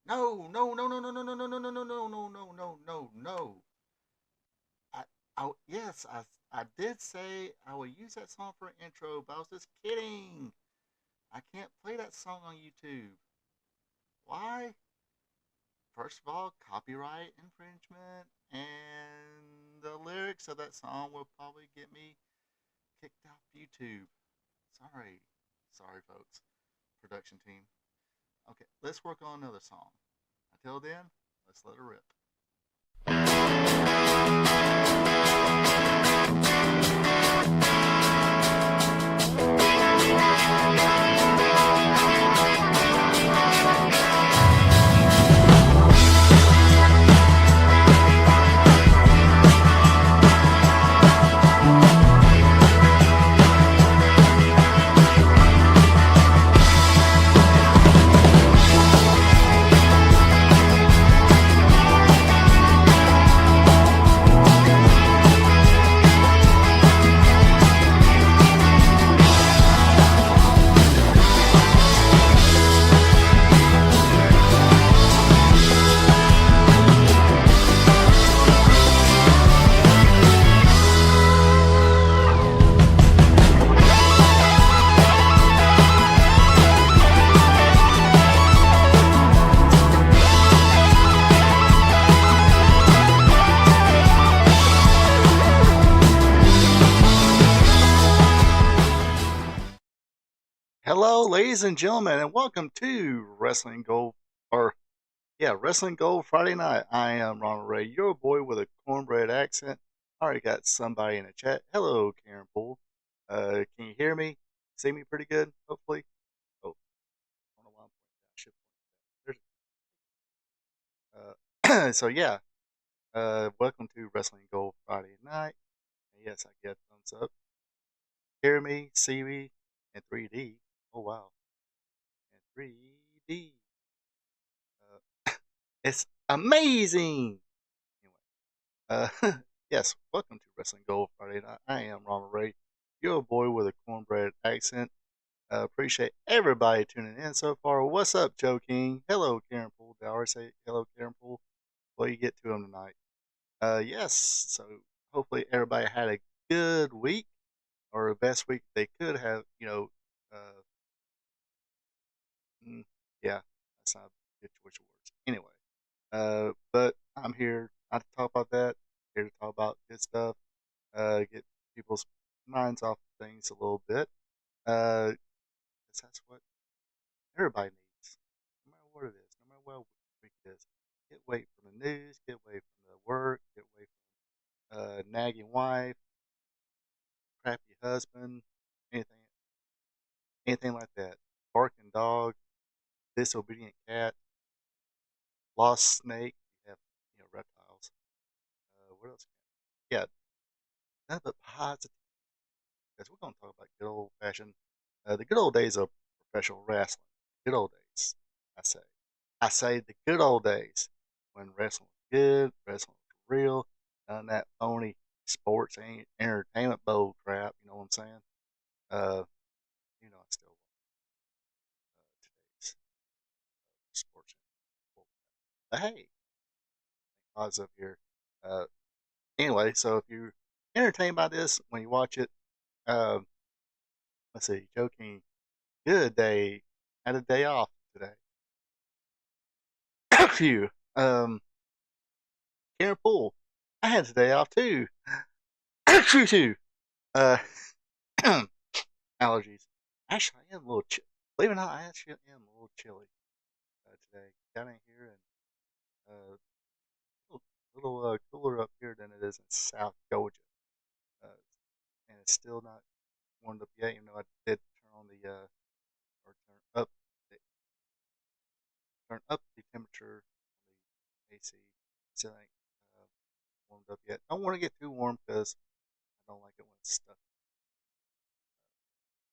No, no, no, no, no, no, no, no, no, no, no, no, no, no, no, no, no. I, yes, I did say I will use that song for an intro, but I was just kidding. I can't play that song on YouTube. Why? First of all, copyright infringement, and the lyrics of that song will probably get me kicked off YouTube. Sorry. Sorry, folks. Production team. Okay, let's work on another song. Until then, let's let it rip. Hello, ladies and gentlemen, and welcome to Wrestling Gold, or Wrestling Gold Friday Night. I am Ronald Ray, your boy with a cornbread accent. I already got somebody in the chat. Hello, Karen Poole. Can you hear me? See me pretty good, hopefully? Oh, I don't know why I'm pointing down. I should point down. So yeah, welcome to Wrestling Gold Friday Night. And yes, I get thumbs up. Hear me, see me in 3D. Oh wow, in 3D. It's amazing. Anyway, yes, welcome to Wrestling Gold Friday Night. I am Ronald Ray, your boy with a cornbread accent. Appreciate everybody tuning in so far. What's up, Joe King? Hello, Karen Poole. Did I already say hello, Karen Poole? Well, you get to him tonight. Yes, so hopefully everybody had a good week or the best week they could have. Uh, mm, yeah, that's not a good choice of words. Anyway, but I'm here not to talk about that. Here to talk about good stuff. Get people's minds off of things a little bit. 'Cause that's what everybody needs, no matter what it is, no matter what week it is. Get away from the news. Get away from the work. Get away from nagging wife, crappy husband, anything, anything like that. Barking dog, disobedient cat, lost snake. You have reptiles. What else? Yeah, nothing but positive. Because we're going to talk about good old fashioned, the good old days of professional wrestling. Good old days, I say. I say the good old days when wrestling was good, wrestling was real, none of that phony sports entertainment bowl crap. You know what I'm saying? Uh, I still want today's sports bull crap. But hey, positive here. Uh, anyway, so if you're entertained by this when you watch it, um, let's see, joking, good day, had a day off today. Phew. Karen Poole, I had today off too. Too. Uh, allergies. Actually, I am a little believe it or not, I actually am a little chilly today. Down in here and a little cooler up here than it is in South Georgia, uh, and it's still not warmed up yet. Even though I did turn on the or the, turn up the temperature on the AC. Still ain't warmed up yet. Don't want to get too warm because I don't like it when it's stuck.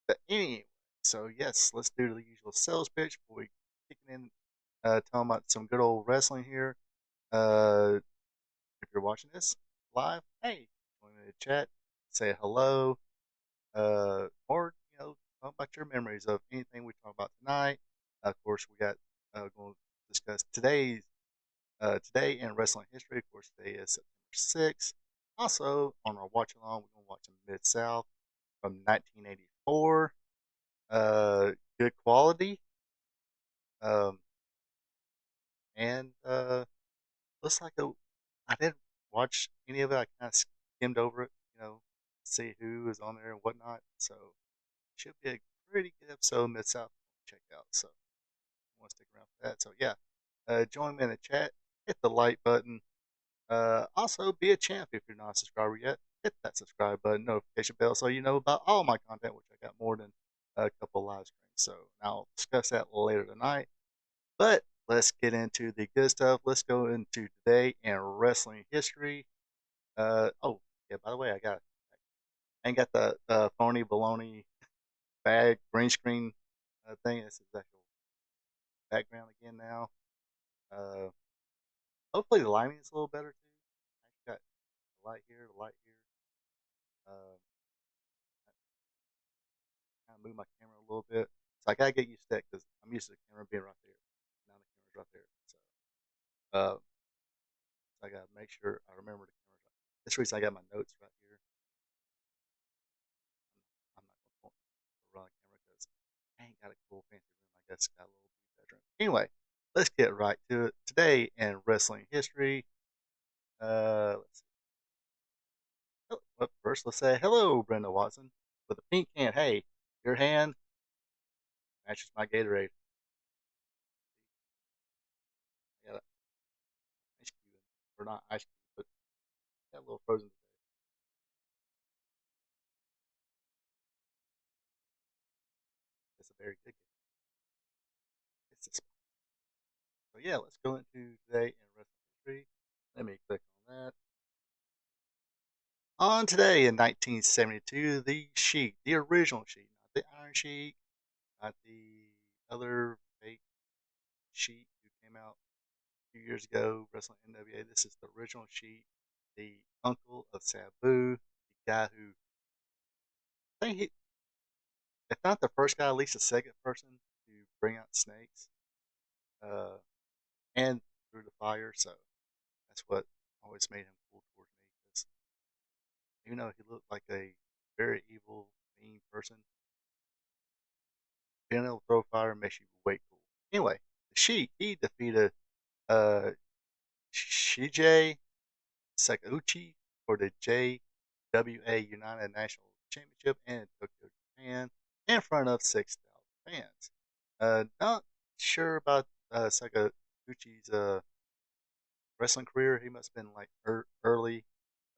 But anyway, so yes, let's do the usual sales pitch before we kick in. Talking about some good old wrestling here. Uh, if you're watching this live, hey, join in the chat, say hello, or talk about your memories of anything we talk about tonight. Of course, we got going to discuss today in wrestling history. Of course, today is September 6th. Also, on our watch along, we're going to watch a Mid South from 1984. Good quality. Um, and looks like I didn't watch any of it. I kind of skimmed over it, see who was on there and whatnot. So should be a pretty good episode Mid South to check out. So you want to stick around for that. So yeah, join me in the chat. Hit the like button. Also, be a champ if you're not a subscriber yet. Hit that subscribe button, notification bell, so you know about all my content, which I got more than a couple live streams. So I'll discuss that later tonight. But let's get into the good stuff. Let's go into today in wrestling history. Oh yeah, by the way, I ain't got the phony baloney bag green screen thing. This is actual background again now. Uh, Hopefully the lighting is a little better too. I got the light here, the light here. Kind of move my camera a little bit. So I gotta get used to that because I'm used to the camera being right there. Now the camera's right there. Uh, so I gotta make sure I remember the camera's right. This reason I got my notes right here. I'm not gonna run the camera because I ain't got a cool fancy room. I guess got a little bedroom. Anyway, let's get right to it. Today in wrestling history, let's see. Well, first, let's say hello, Brenda Watson, with a pink hand. Hey, your hand matches my Gatorade. I got ice cube, or not ice cube, but got a little frozen today. It's a very good game. It's a So yeah, let's go into today in wrestling history. Let me click on that. On today in 1972, the Sheik, the original Sheik, not the Iron Sheik, not the other fake Sheik who came out a few years ago wrestling NWA. This is the original Sheik, the uncle of Sabu, the guy who I think he, if not the first guy, at least the second person to bring out snakes uh, and through the fire. So that's what always made him cool towards me. Because even though he looked like a very evil, mean person, being able to throw fire makes you way cool. Anyway, the Sheik, he defeated uh, Shige Sakuchi for the JWA United National Championship in Tokyo, Japan, in front of 6,000 fans. Not sure about Sakaguchi's wrestling career. He must have been like early,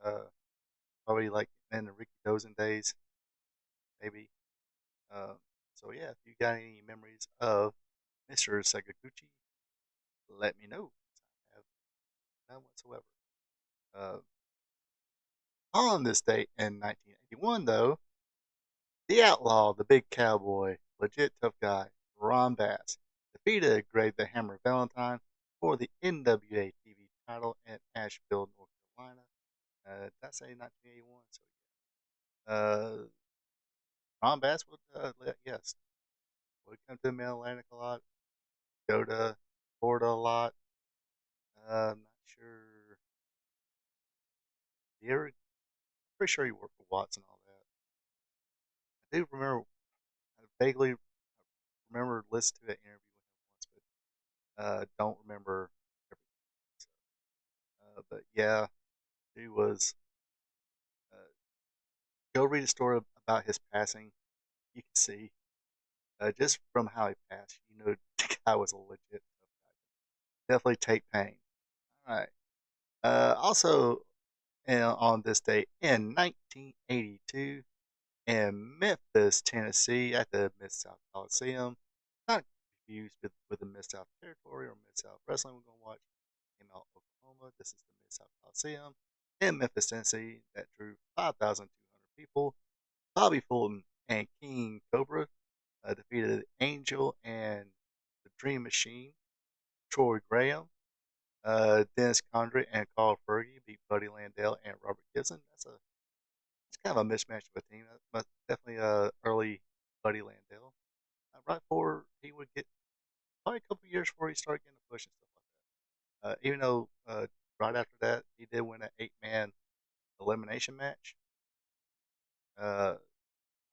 uh, probably like in the Ricky Dozen days, maybe. Uh, so yeah, if you got any memories of Mr. Sakaguchi, let me know. I have none whatsoever. Uh, on this date in 1981, though, the Outlaw, the Big Cowboy, legit tough guy, Ron Bass, defeated Greg the Hammer Valentine for the NWA TV title in Asheville, North Carolina. Did I say 1981? So Ron Bass would, yes, would come to Mid Atlantic a lot, go to Florida a lot. I'm not sure. I'm pretty sure he worked for Watts and all that. I do remember, I vaguely remember listening to that interview with him once, but don't remember everything. So, but yeah, he was. Uh, Go read a story about his passing. You can see just from how he passed, you know, the guy was a legit tough guy. Definitely take pain. All right. Also, on this day in 1982, in Memphis, Tennessee, at the Mid South Coliseum. Not confused with the Mid South Territory or Mid South Wrestling. We're going to watch came out Oklahoma. This is the Mid South Coliseum in Memphis, Tennessee, that drew 5,200 people. Bobby Fulton and King Cobra defeated Angel and the Dream Machine. Troy Graham, Dennis Condrey, and Carl Fergie beat Buddy Landell and Robert Gibson. It's kind of a mismatch of a team, but definitely early Buddy Landell. Right before he would get probably a couple years before he started getting a push and stuff like that. Even though right after that he did win an 8-man elimination match. Uh,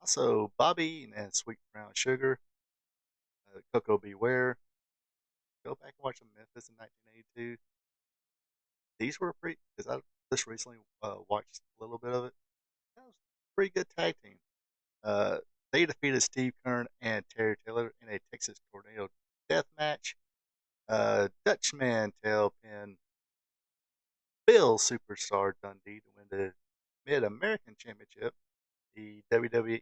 Also, Bobby Eaton and Sweet Brown Sugar, Coco Beware. Go back and watch the Memphis in 1982. These were pretty, because I just recently watched a little bit of it. That was a pretty good tag team. Uh, they defeated Steve Kern and Terry Taylor in a Texas Tornado Death Match. Dutch Mantel pinned Bill Superstar Dundee to win the Mid American Championship. The WWA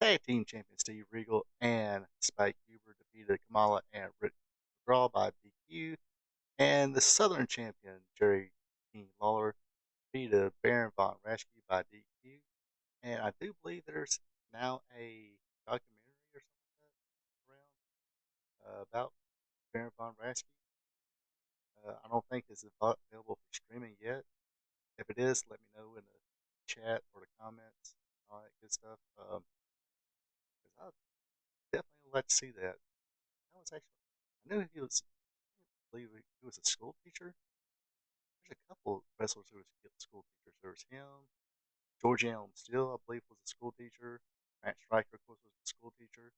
Tag Team Champion Steve Regal and Spike Huber defeated Kamala and Rick McGraw by DQ. And the Southern Champion Jerry King Lawler defeated Baron Von Raschke by DQ. And I do believe there's now a documentary or something like that around about Baron Von Raschke. I don't think it's available for streaming yet. If it is, let me know in the chat or the comments, all that good stuff. Because I definitely would like to see that. That was actually, I knew he was, I believe he was a school teacher. There's a couple of wrestlers who were school teachers. There was him, George Allen Steele, I believe, was a school teacher. Matt Striker, of course, was a school teacher.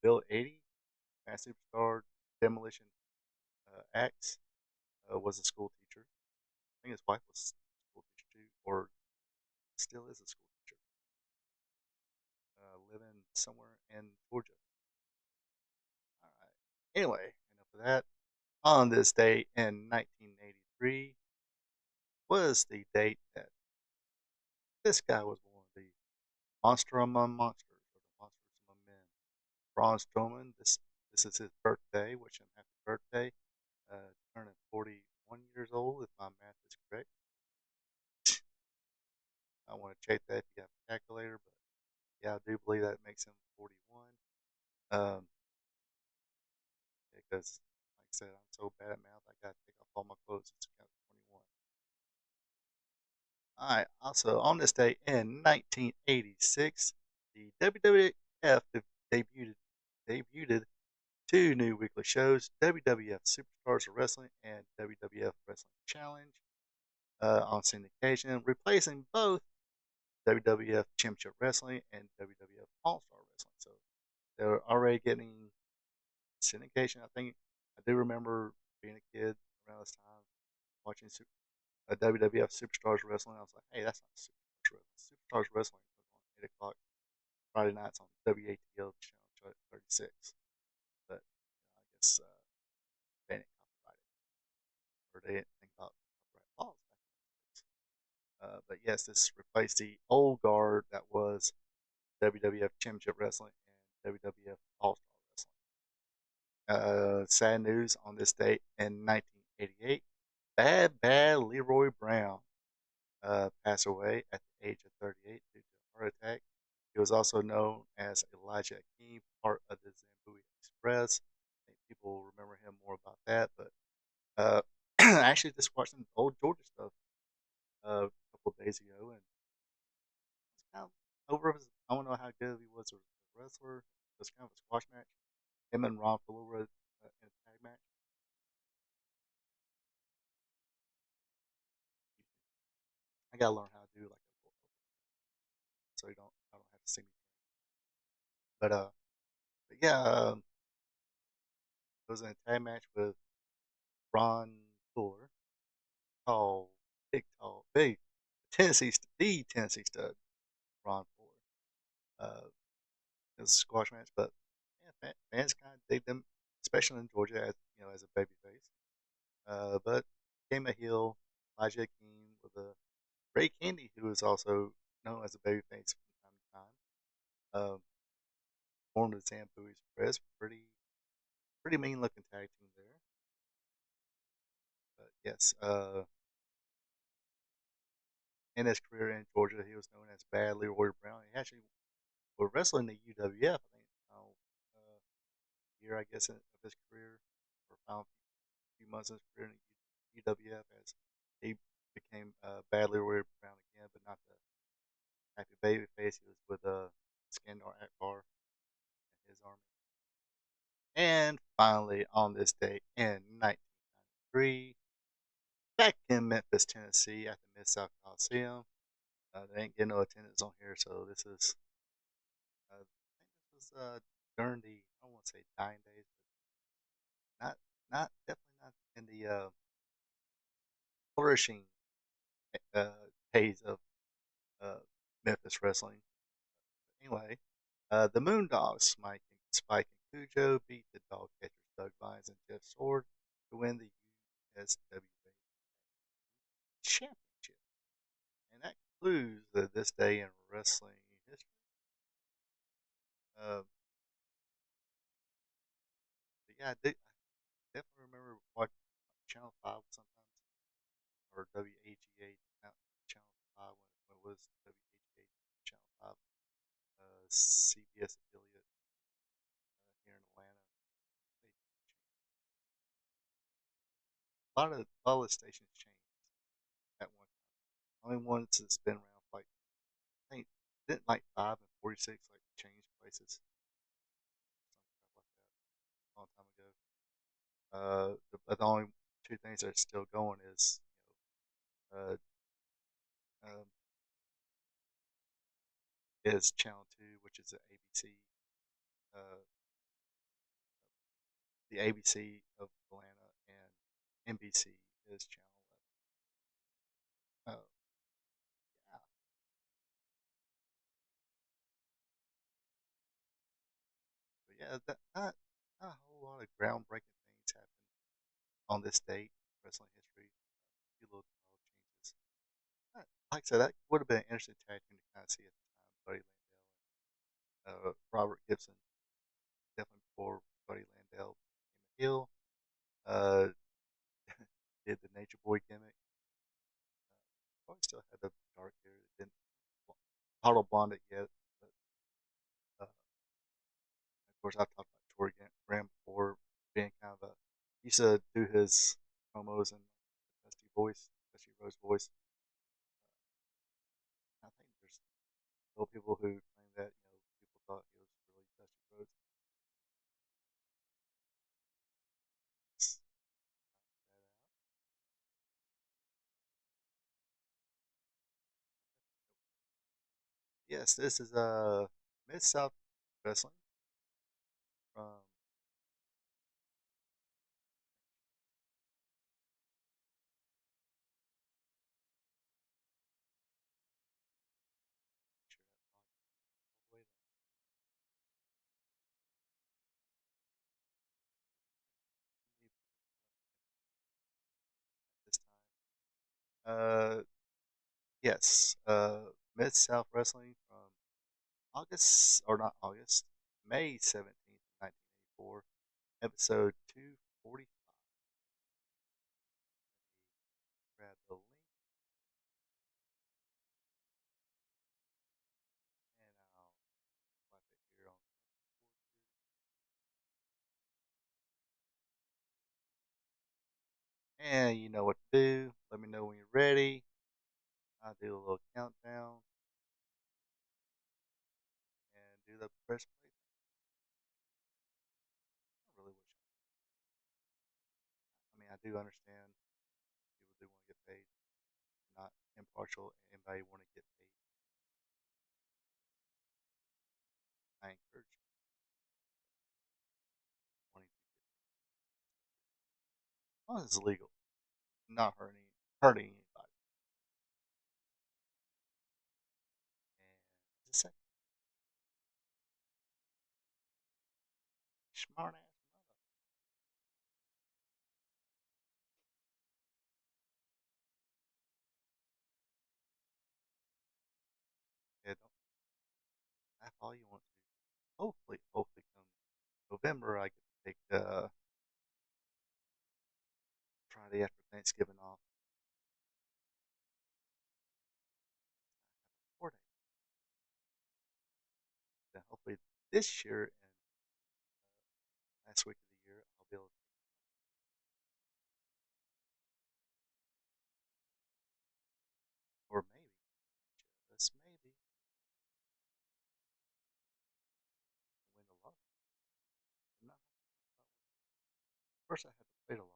Bill 80, Mass Superstar, Demolition Axe, was a school teacher. I think his wife was a school teacher too, or still is a school teacher, living somewhere in Georgia. All right. Anyway, enough of that. On this day in 1983 was the date that this guy was born, the monster among monsters, or the monsters among men. Braun Strowman, this is his birthday, wish him happy birthday. Turning 41 years old, if my math is correct. I want to check that if you have a calculator, but yeah, I do believe that makes him 41. Because, like I said, I'm so bad at math, I got to take off all my clothes to count 21. All right. Also, on this day in 1986, the WWF debuted two new weekly shows: WWF Superstars of Wrestling and WWF Wrestling Challenge on syndication, replacing both WWF Championship Wrestling and WWF All Star Wrestling. So they were already getting syndication. I think I do remember being a kid around this time watching WWF Superstars Wrestling. I was like, hey, that's not Superstars Wrestling. Superstars Wrestling was on 8 o'clock Friday nights on WATL channel 36. But I guess they didn't copyright it, or they didn't think about copyright laws back in those days. But yes, this replaced the old guard that was WWF Championship Wrestling and WWF All Star Wrestling. Sad news on this date in 1988. Bad Leroy Brown passed away at the age of 38 due to a heart attack. He was also known as Elijah Akeem, part of the Zambui Express. I think people remember him more about that, but I actually just watched some old Georgia stuff a couple of days ago, and it's kind of over. I don't know how good he was as a wrestler. It was kind of a squash match. Him and Ron Fuller were in a tag match. I gotta learn how to do like a so you don't I don't have to see me. But yeah, it was in a tag match with Ron Fuller, tall, big the Tennessee stud, Ron Fuller. It was a squash match, but yeah, fans kind of dig them, especially in Georgia, as as a babyface. But came a heel, Elijah King with a Ray Candy, who is also known as a babyface from time to time. Formed the Zambui Express, pretty mean looking tag team there. But yes, in his career in Georgia, he was known as Bad Leroy Brown. He actually was wrestling the UWF, I think, year, I guess, of his career, or final few months of his career in the UWF as he became Bad Leroy Brown again, but not the happy baby face. He was with Skandar Akbar. Army. And finally, on this day in 1993, back in Memphis, Tennessee, at the Mid South Coliseum. They ain't getting no attendance on here, so this is, I think this was during the, I don't want to say dying days, but definitely not in the flourishing uh, days of uh, Memphis wrestling. Anyway, the Moondogs, Spike and Cujo, beat the Dog Catchers Doug Vines and Jeff Sword to win the USWA Championship. And that concludes this day in wrestling history. Uh, but yeah, I definitely remember watching Channel 5 sometimes, or WAGA Channel 5 when it was WAGA Channel 5, CBS affiliate here in Atlanta. They a lot of the stations changed at one time. The only ones that's been around for like, I think, didn't like 5 and 46 like change places, something like that, a long time ago. But the only two things that are still going is, uh, um, is Channel 2, which is the ABC, uh, of Atlanta, and NBC is Channel 11. Yeah. But yeah, not a whole lot of groundbreaking things happened on this date in wrestling history. A few little small changes. Like I said, that would have been an interesting tag team to kind of see at the time. Buddy Landell and Robert Gibson, definitely before Buddy Landell became a heel. Uh, did the Nature Boy gimmick. Probably still had the dark hair. Didn't auto blonde it yet, but of course I've talked about Tori Graham before, being kind of a, he used to do his promos in the Dusty voice, Dusty Rose voice. I think there's still people who claim that people thought he was really Dusty Rose. Yes, this is Mid South Wrestling from. This time. Yes, Mid South Wrestling from August, or not August, May 17th, 1984, episode 245. Grab the link and I'll slap it here on the board. And you know what to do. Let me know when you're ready. I'll do a little countdown and do the press play. I really wish I mean, I do understand people do want to get paid. I'm not impartial. Anybody want to get paid? I encourage you wanting to get paid. As long as it's legal, not hurting anybody. And just a second, smart ass mother. Yeah, don't laugh all you want to. Hopefully, come November, I get to take Friday after Thanksgiving off. 4 days. Then hopefully this year and last week of the year, I'll be able to, or maybe, just maybe, win the lottery. course, I haven't played a lot.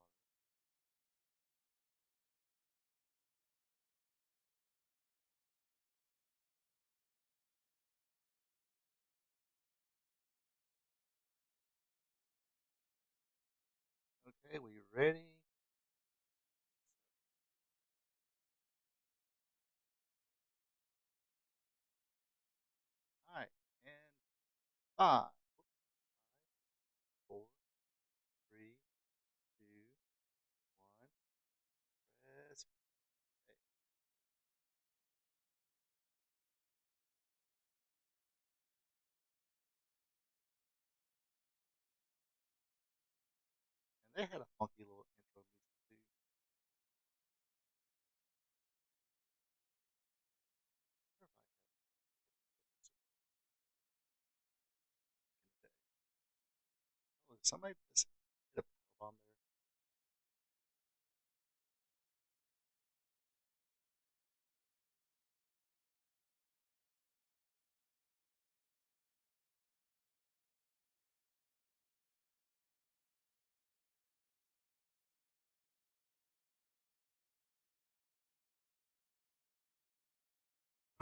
Okay, we ready? All right, and five, four, three, two, one. Press play. And they had a funky little intro music too. Everybody had music in the day. Oh, somebody just hit a power bomb there.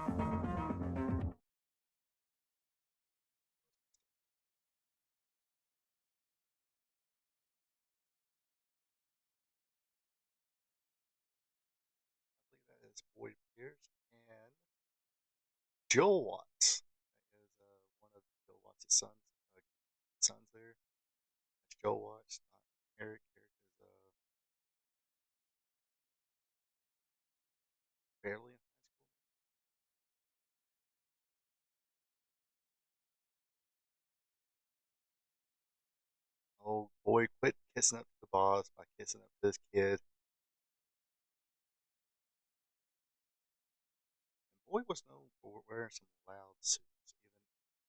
I believe that is Boyd Pierce and Joel Watts. That is one of Joel Watts' sons there. That's Joel Watts, not Eric. Eric is barely in high school. Oh, boy, quit kissing up to the boss by kissing up to this kid. And Boyd was known for wearing some loud suits,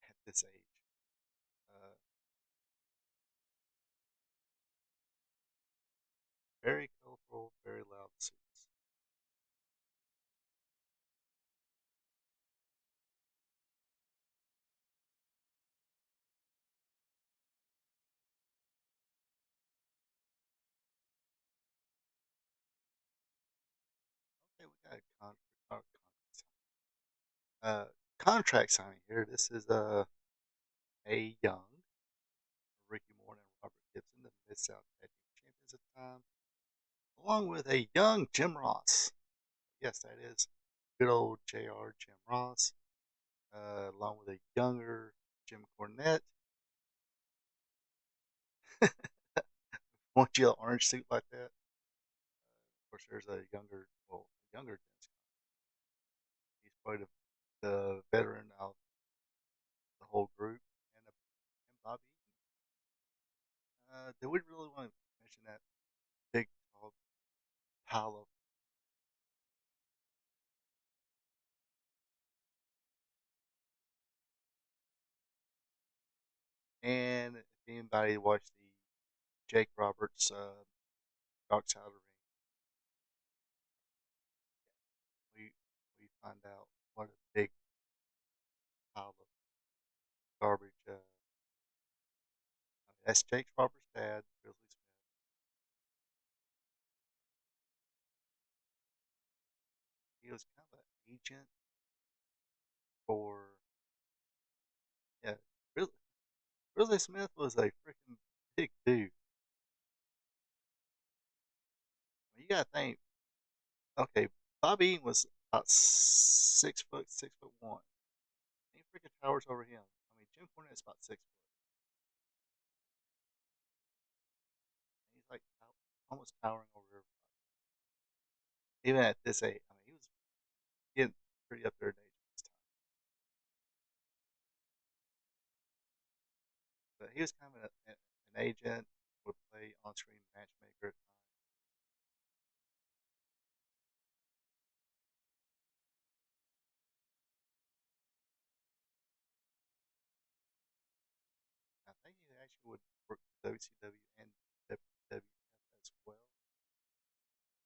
even at this age. Uh, very colorful, very loud suits. Okay, we got uh, contract signing here. This is A. Young, Ricky Morton, and Robert Gibson, the Mid South Tag Team Champions at the time, along with a young Jim Ross. Yes, that is good old JR Jim Ross, along with a younger Jim Cornette. Want you an orange suit like that? Of course, there's a younger Dennis. He's probably the veteran of the whole group, and Bobby Eaton. Do we really want to mention that big, tall pile of? And if anybody watched the Jake Roberts Dark Side of the Ring, we we find out what a big pile of garbage. That's Jake Roberts' dad, Grizzly Smith. He was kind of an agent for yeah. Grizzly, Grizzly Smith was a freaking big dude. You gotta think. Okay, Bobby Eaton was about 6 foot, 6 foot one. He freaking towers over him. I mean, Jim Cornette's about 6 foot. And he's like almost towering over everybody. Even at this age, I mean, he was getting pretty up there in age at this time. But he was kind of an agent, would play on-screen matchmaker at times. I think he actually would work for WCW and WWF as well.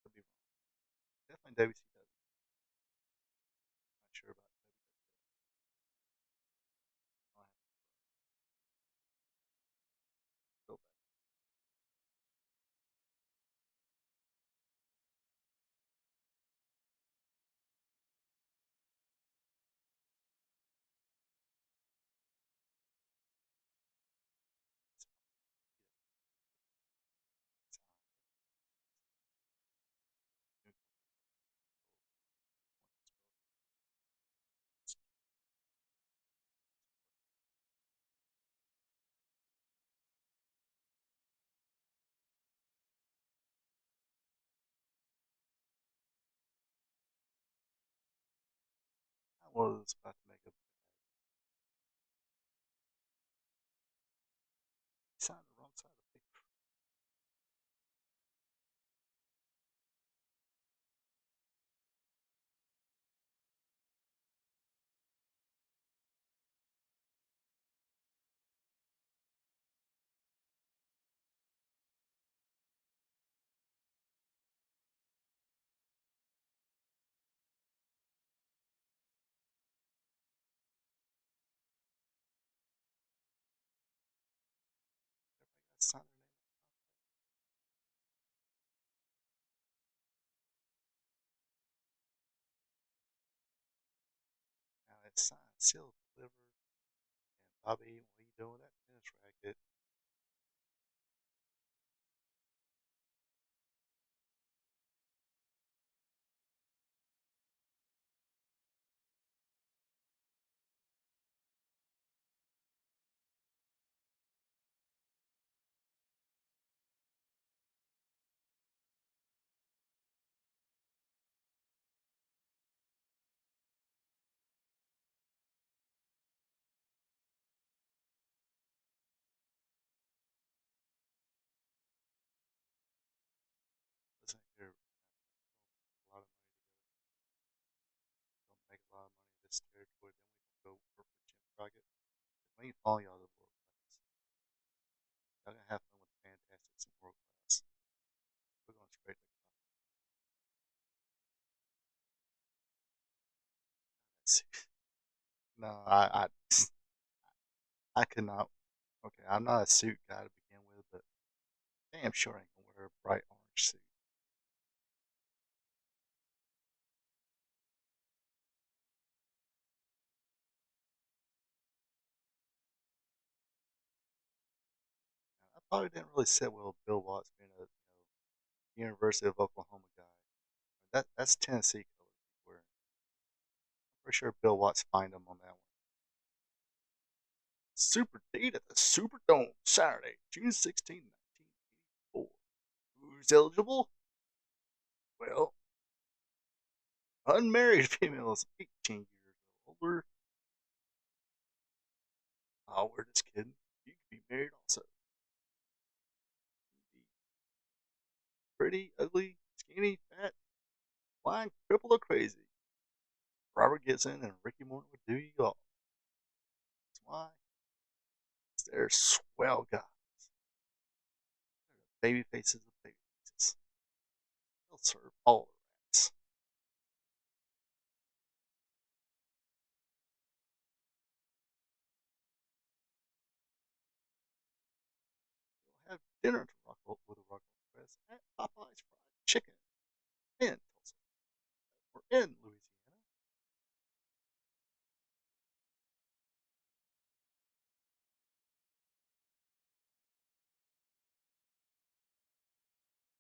Could be wrong. Definitely WCW. Not sure about WWF. I'll have to go back. was about to make a sign the wrong side of the paper. Everybody got to sign their name. Now it's signed, sealed, delivered. And Bobby, what are you doing with that tennis racket? Listen here, a lot of money together. Don't make a lot of money in this territory. Then we can go work for Jim Crockett. We ain't following y'all to world class. Y'all gonna have fun with the Fantastics and world class. We're going straight to class. No, I could not. Okay, I'm not a suit guy to begin with, but damn sure I ain't gonna wear a bright orange suit. I probably didn't really sit well with Bill Watts being a University of Oklahoma guy. That's Tennessee colors he's wearing. I'm pretty sure Bill Watts fined him on that one. Super date at the Superdome Saturday, June 16, 1984. Who's eligible? Well, unmarried females 18 years or older. Oh, we're just kidding. You can be married also. You can be pretty, ugly, skinny, fat, blind, crippled, or crazy. Robert gets in and Ricky Morton would do you all. That's why they're swell guys. They're the baby faces of baby faces. They'll serve all the rats. They'll have dinner to rock with a Rockwell Express at Popeye's Fried Chicken in Tulsa or in Louisiana.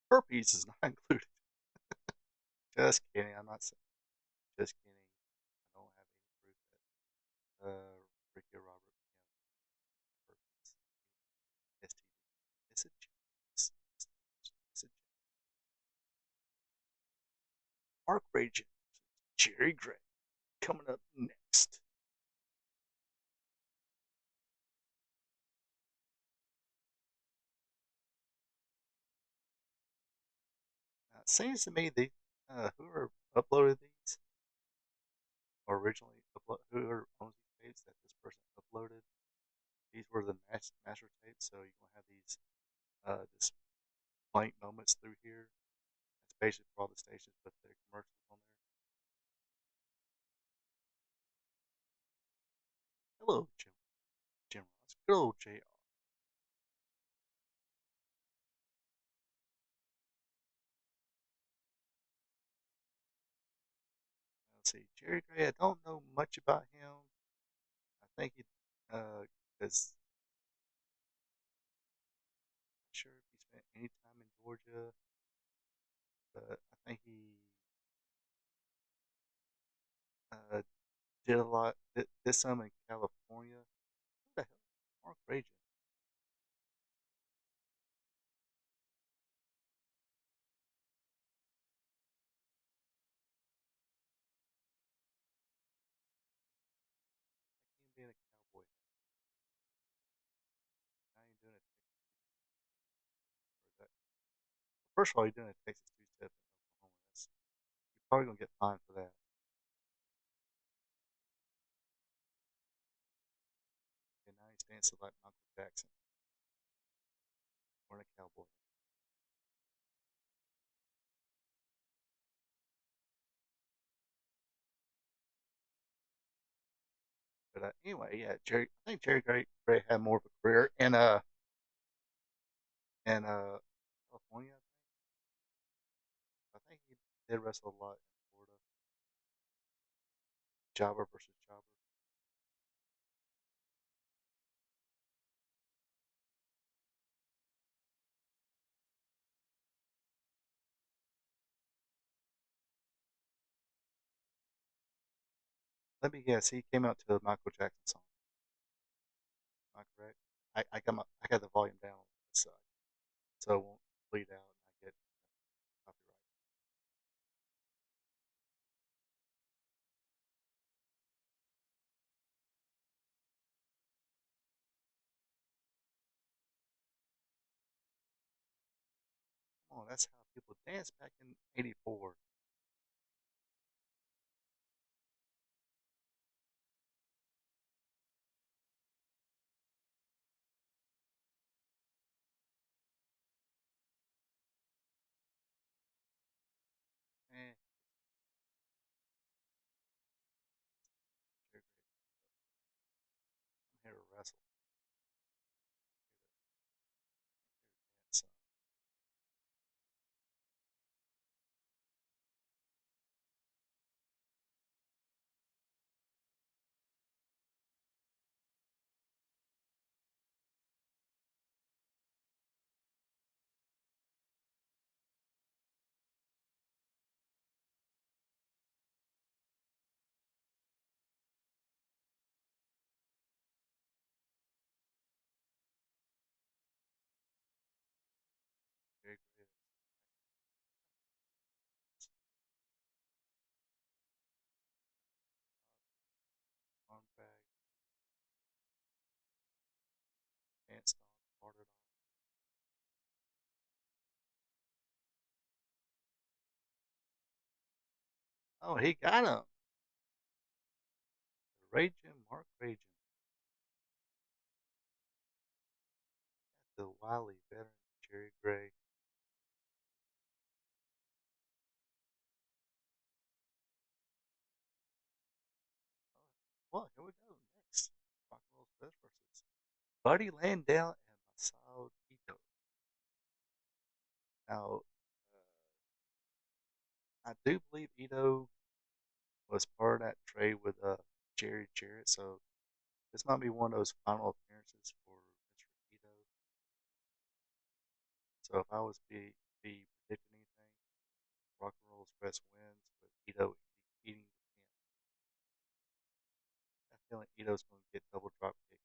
Herpes is not included. Just kidding. I'm not saying. Just kidding. I don't have any proof that Ricky or Robert herpes. STD. It's a it's a Mark Raging. Jerry Gray coming up next. It seems to me they whoever uploaded these or originally whoever owns these tapes that this person uploaded, these were the master tapes. So you're gonna have these just blank moments through here. That's basically for all the stations put their commercials on there. Hello, Jim Ross. Good old JR. Let's see, Jerry Gray. I don't know much about him. I think he, because I'm not sure if he spent any time in Georgia, but I think he uh, did a lot. Did some in California. Who the hell? Mark Rajan. first of all, you're doing a Texas two-step in Oklahoma. You're probably gonna get fined for that. And now he's dancing like Michael Jackson wearing a cowboy. But anyway, yeah, Jerry. I think Jerry Gray had more of a career in California. I think he did wrestle a lot in Florida. Jobber versus Jobber. Let me guess. He came out to the Michael Jackson song. Am I correct? I got the volume down on this side, so it won't bleed out and I get copyright. Come on, that's how people danced back in '84. Eh, Jerry Gray, I'm here to wrestle. I'm here to dance. Jerry Gray, arm bag, danced on, farted on. Oh, he got him. Raging Mark Raging. The wily veteran Jerry Gray. Well, here we go. Next, Rock and Roll's Best versus Buddy Landell and Masao Ito. Now, I do believe Ito was part of that trade with Jerry Jarrett, so this might be one of those final appearances for Mr. Ito. So if I was be predicting anything, Rock and Roll's Best wins with Ito eating the pin. I feel like Ito's going to get double drop kick.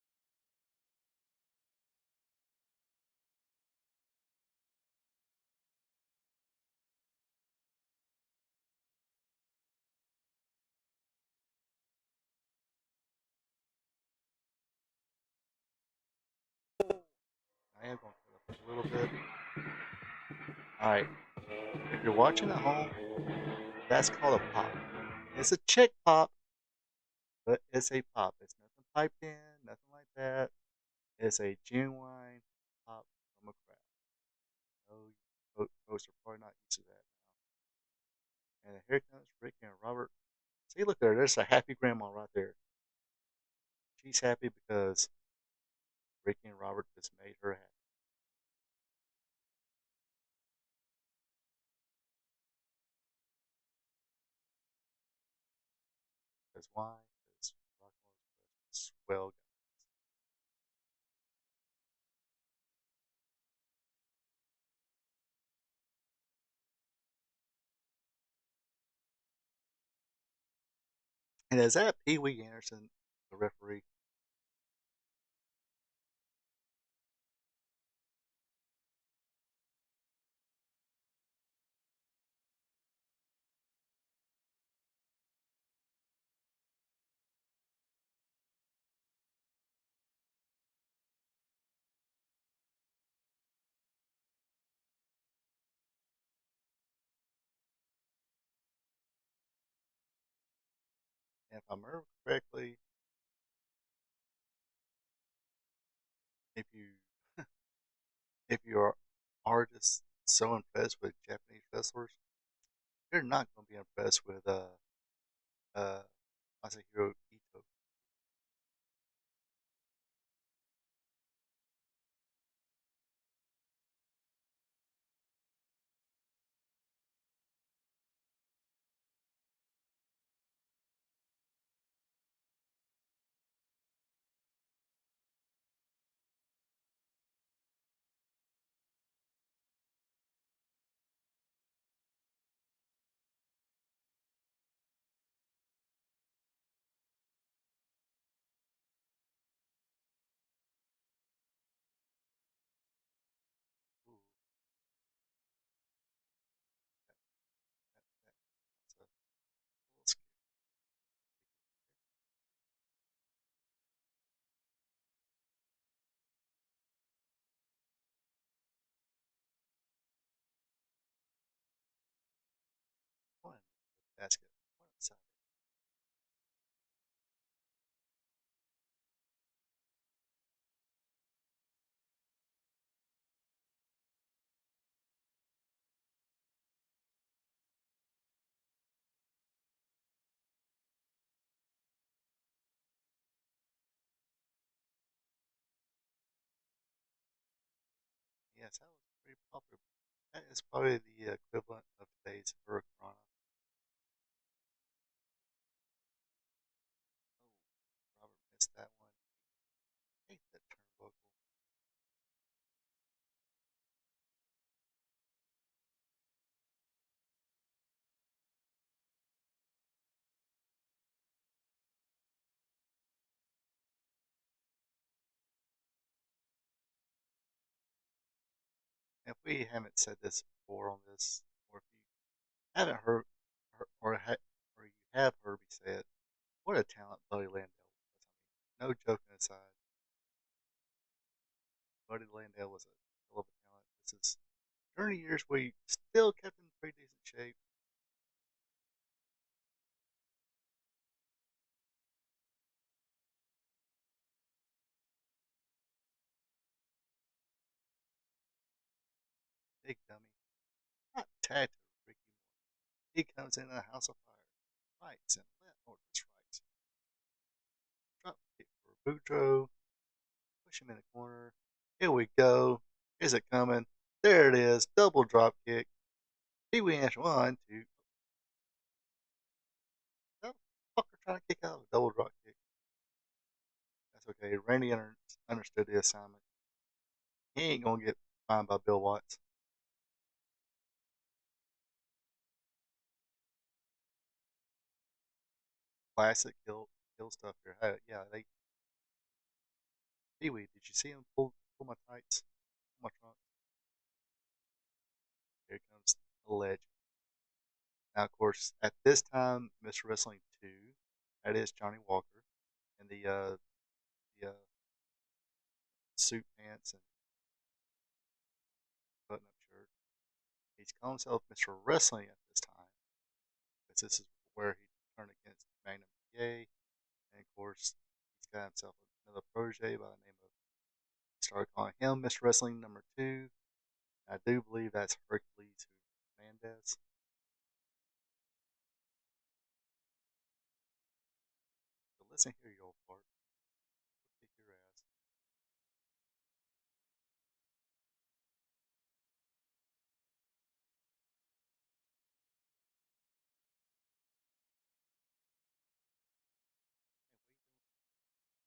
I am going to cut up a little bit. All right, if you're watching at home, that's called a pop. It's a chick pop, but it's a pop. It's nothing piped in, nothing like that. It's a genuine pop from a crowd. No, folks are probably not used to that now. And here comes Rick and Robert. See, look there. There's a happy grandma right there. She's happy because Ricky and Robert just made her happy. Because why? Because Rock and Roll Express is swell. And is that Pee Wee Anderson, the referee? if I remember correctly, if you if you are just so impressed with Japanese wrestlers, you're not going to be impressed with uh Masahiro Ito. Ooh, that's a little scary. One basket, one side. Yes, that was pretty popular. That is probably the equivalent of today's Hurricane. Oh, Robert missed that one. I hate that turnbuckle. If we haven't said this before on this, or if you haven't or you have heard me say it, what a talent Buddy Landell was. I mean, no joking aside, Buddy Landell was a hell of a talent. This is during the years where he still kept in pretty decent shape. Big dummy. Not tagged to Ricky Morton. He comes in a house of fire. Rights and left, or just rights. Drop kick for Boudreaux. Push him in the corner. Here we go. Is it coming? There it is. Double drop kick. Pee Wee Ash 1, 2. No, fucker trying to kick out of a double drop kick. That's okay. Randy understood the assignment. He ain't gonna get fined by Bill Watts. Classic kill stuff here. Hey, yeah, they Pee Wee. Did you see him pull my tights, pull my trunks? Here comes the legend. Now, of course, at this time, Mr. Wrestling 2, that is Johnny Walker in the suit pants and button up shirt. He's calling himself Mr. Wrestling at this time, because this is where he turned against Magnum PA. And of course, he's got himself another protege by the name of, started calling him Mr. Wrestling number 2. I do believe that's Hercules Hernandez. So listen here, you old fart. We'll kick your ass. Hey, what are you doing?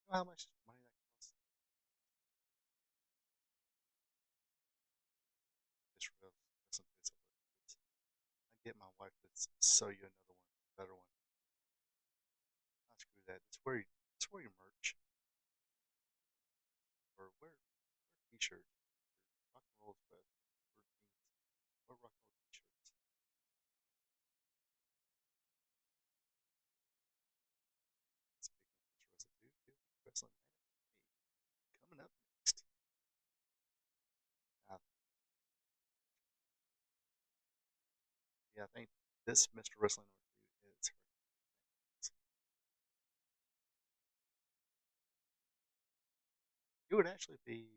You know how much money that costs? This real. Listen to this. I get my wife to sew you another one, better one. Not screw that. It's where your merch or wear t-shirts. Rock and roll is best. Wear jeans. Wear rock and roll t-shirts. Speaking of Mr. Wrestling 2, Wrestling Hey, coming up next. Uh, yeah, I think this Mr. Wrestling number 2 is Hercules. He would actually be.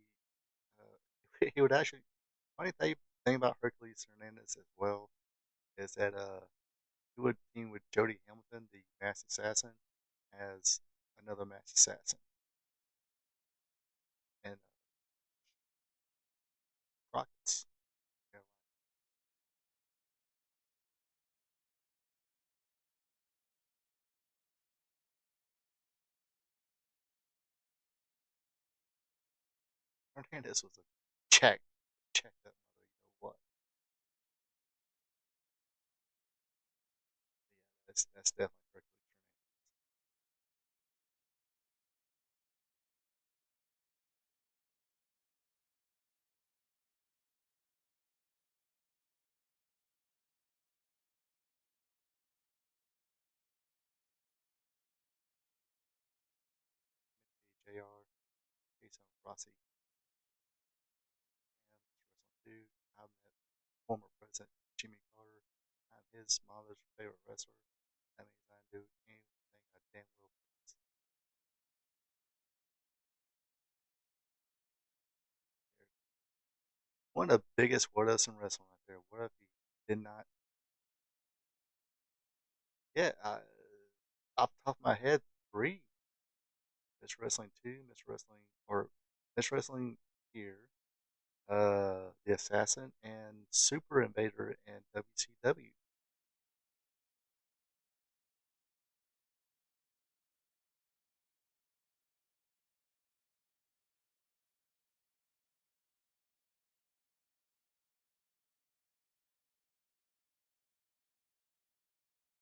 He would actually. Funny thing about Hercules Hernandez as well is that he would team with Jody Hamilton, the masked assassin, as another masked assassin, and Crockett's. Hernandez was a check, check that mother. You know what? Yeah, that's definitely Hercules Fernandez. Jr. Jason Rossi, and wrestling dude. I met former President Jimmy Carter. I'm his mother's favorite wrestler. That means I do anything I damn well please. One of the biggest what ifs in wrestling right there. What if he did not? Yeah, off the top of my head, three. Miss Wrestling 2, Miss Wrestling here, The Assassin, and Super Invader and WCW.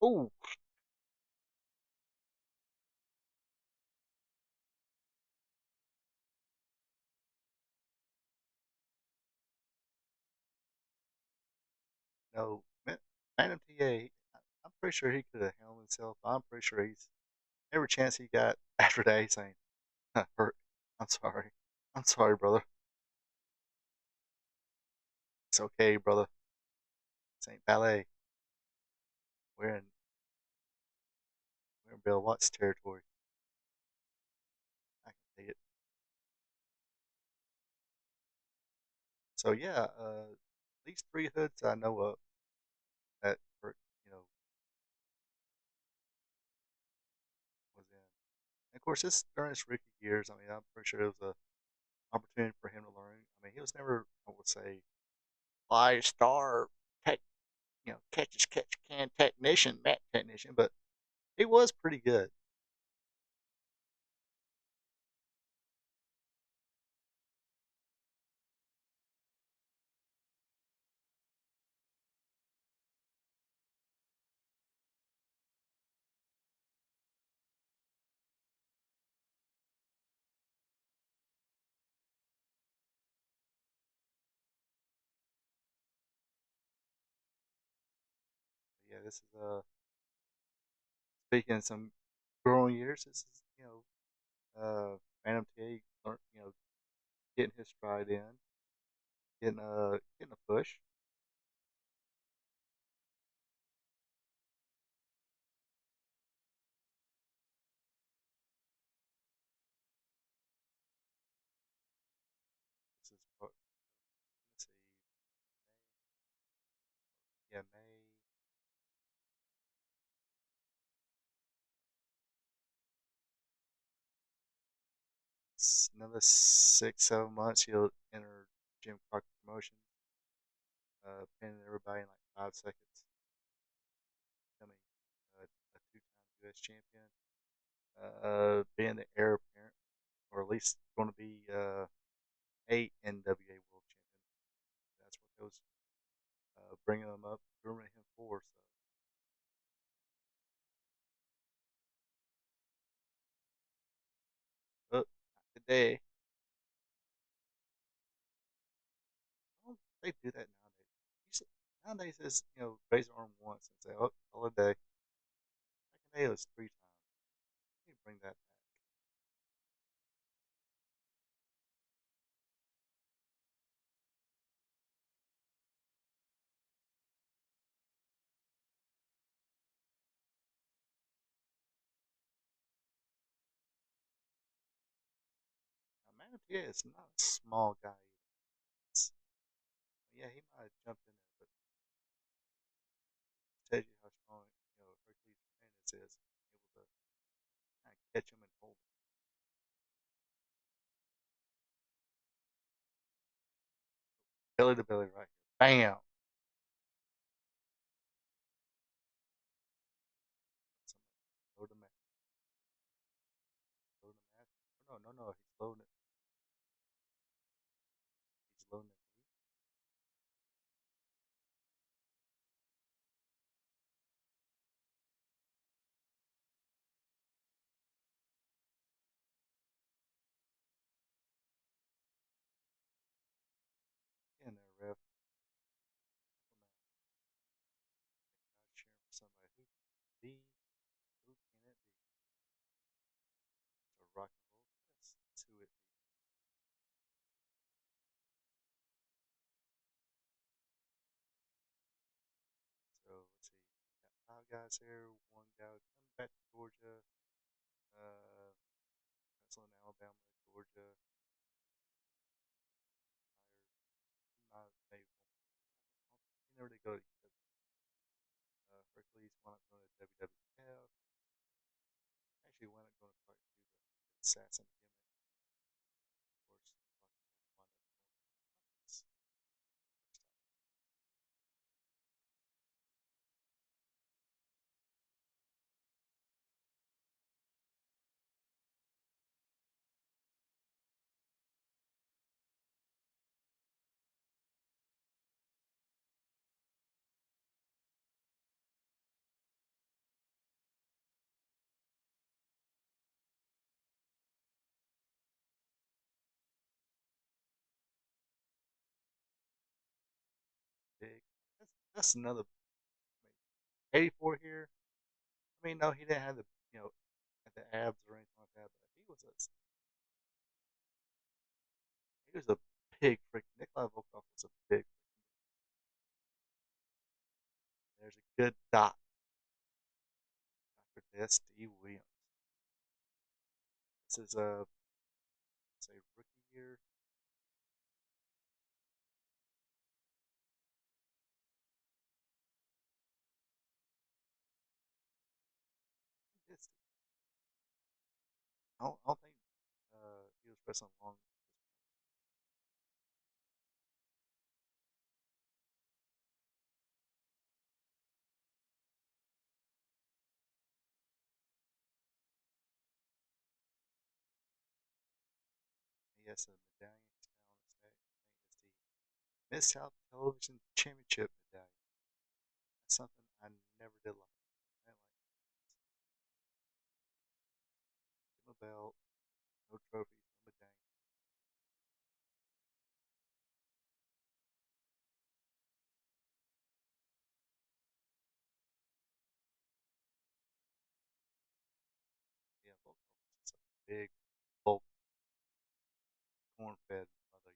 Oh, no, Phantom TA, I'm pretty sure he could have handled himself. I'm pretty sure he's every chance he got after that, he's saying, hurt. I'm sorry. I'm sorry, brother. It's okay, brother. This ain't ballet. We're in, we're in Bill Watts territory. I can take it. So, yeah, at least three hoods I know of that, you know, was in. And of course, this during his rookie years, I mean, I'm pretty sure it was a opportunity for him to learn. I mean, he was never, I would say, five star tech, catch as catch can technician, mat technician, but he was pretty good. But yeah, this is speaking of some growing years. This is Phantom TA, getting his stride in, getting a push. This is let's see, yeah, May another 6 7 months. He'll enter Jim Crockett Promotions, pinning everybody in like 5 seconds, becoming a two-time U.S. champion, being the heir apparent, or at least going to be a NWA World Champion. That's what they was bringing him up, grooming him for. So, today, I don't think they do that nowadays. Nowadays, it's raise your arm once and say, "Oh, all a day." Back in the day, it was 3 times. You bring that back. Now, Yeah, it's not a small guy either. It's, yeah, he might have jumped in there, but it tells you how strong Hercules Hernandez is, able to kind of catch him and hold him. Belly to belly right here. Bam! Somebody load the match. Load the match. Oh, no, no, no. He's loading it. He's loading it. In there, ref. Not sharing for somebody. Who can it be? Who can it be? It's a rock and roll. That's who it be. So let's see. Got five guys here. One guy coming back to Georgia. Wrestling Alabama, Georgia. Hired. Not maybe. He never did go to Hercules. Wound up going to WWF. Actually, wound up going to quite a few, but assassin gimmick. Of course, wound up going to this first time. Big. That's another. I mean, 84 here. I mean, no, he didn't have the abs or anything like that, but he was a big freak. Nikolai Volkov was a big. There's a good dot. Dr. S.D. Williams. This is a say rookie year. It's, I don't think he was wrestling long. He has a medallion down on his neck. I think it's the Mid South Television Championship medallion. That's something I never did like. I didn't like no belt, no trophy, no medallion. Yeah, Volkov was just a big, bulk, corn-fed mother.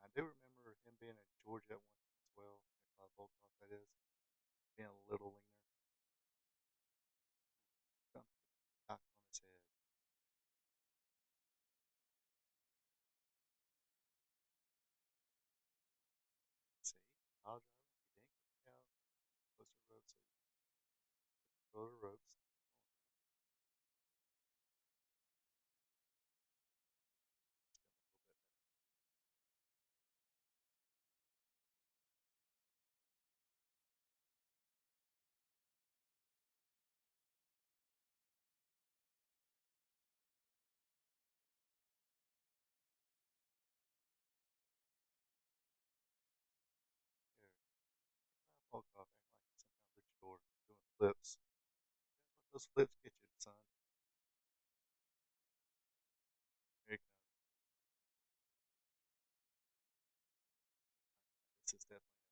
I do remember him being in Georgia at one time as well. Volkov, that is, being a little leaner. Something knocked on his head. See, apologize. He didn't kick out. Close to the ropes. Go to the ropes. Here, Volkov acting like he's some kind of luchador doing flips. That's what those flips get you, son. Here he comes. This is definitely.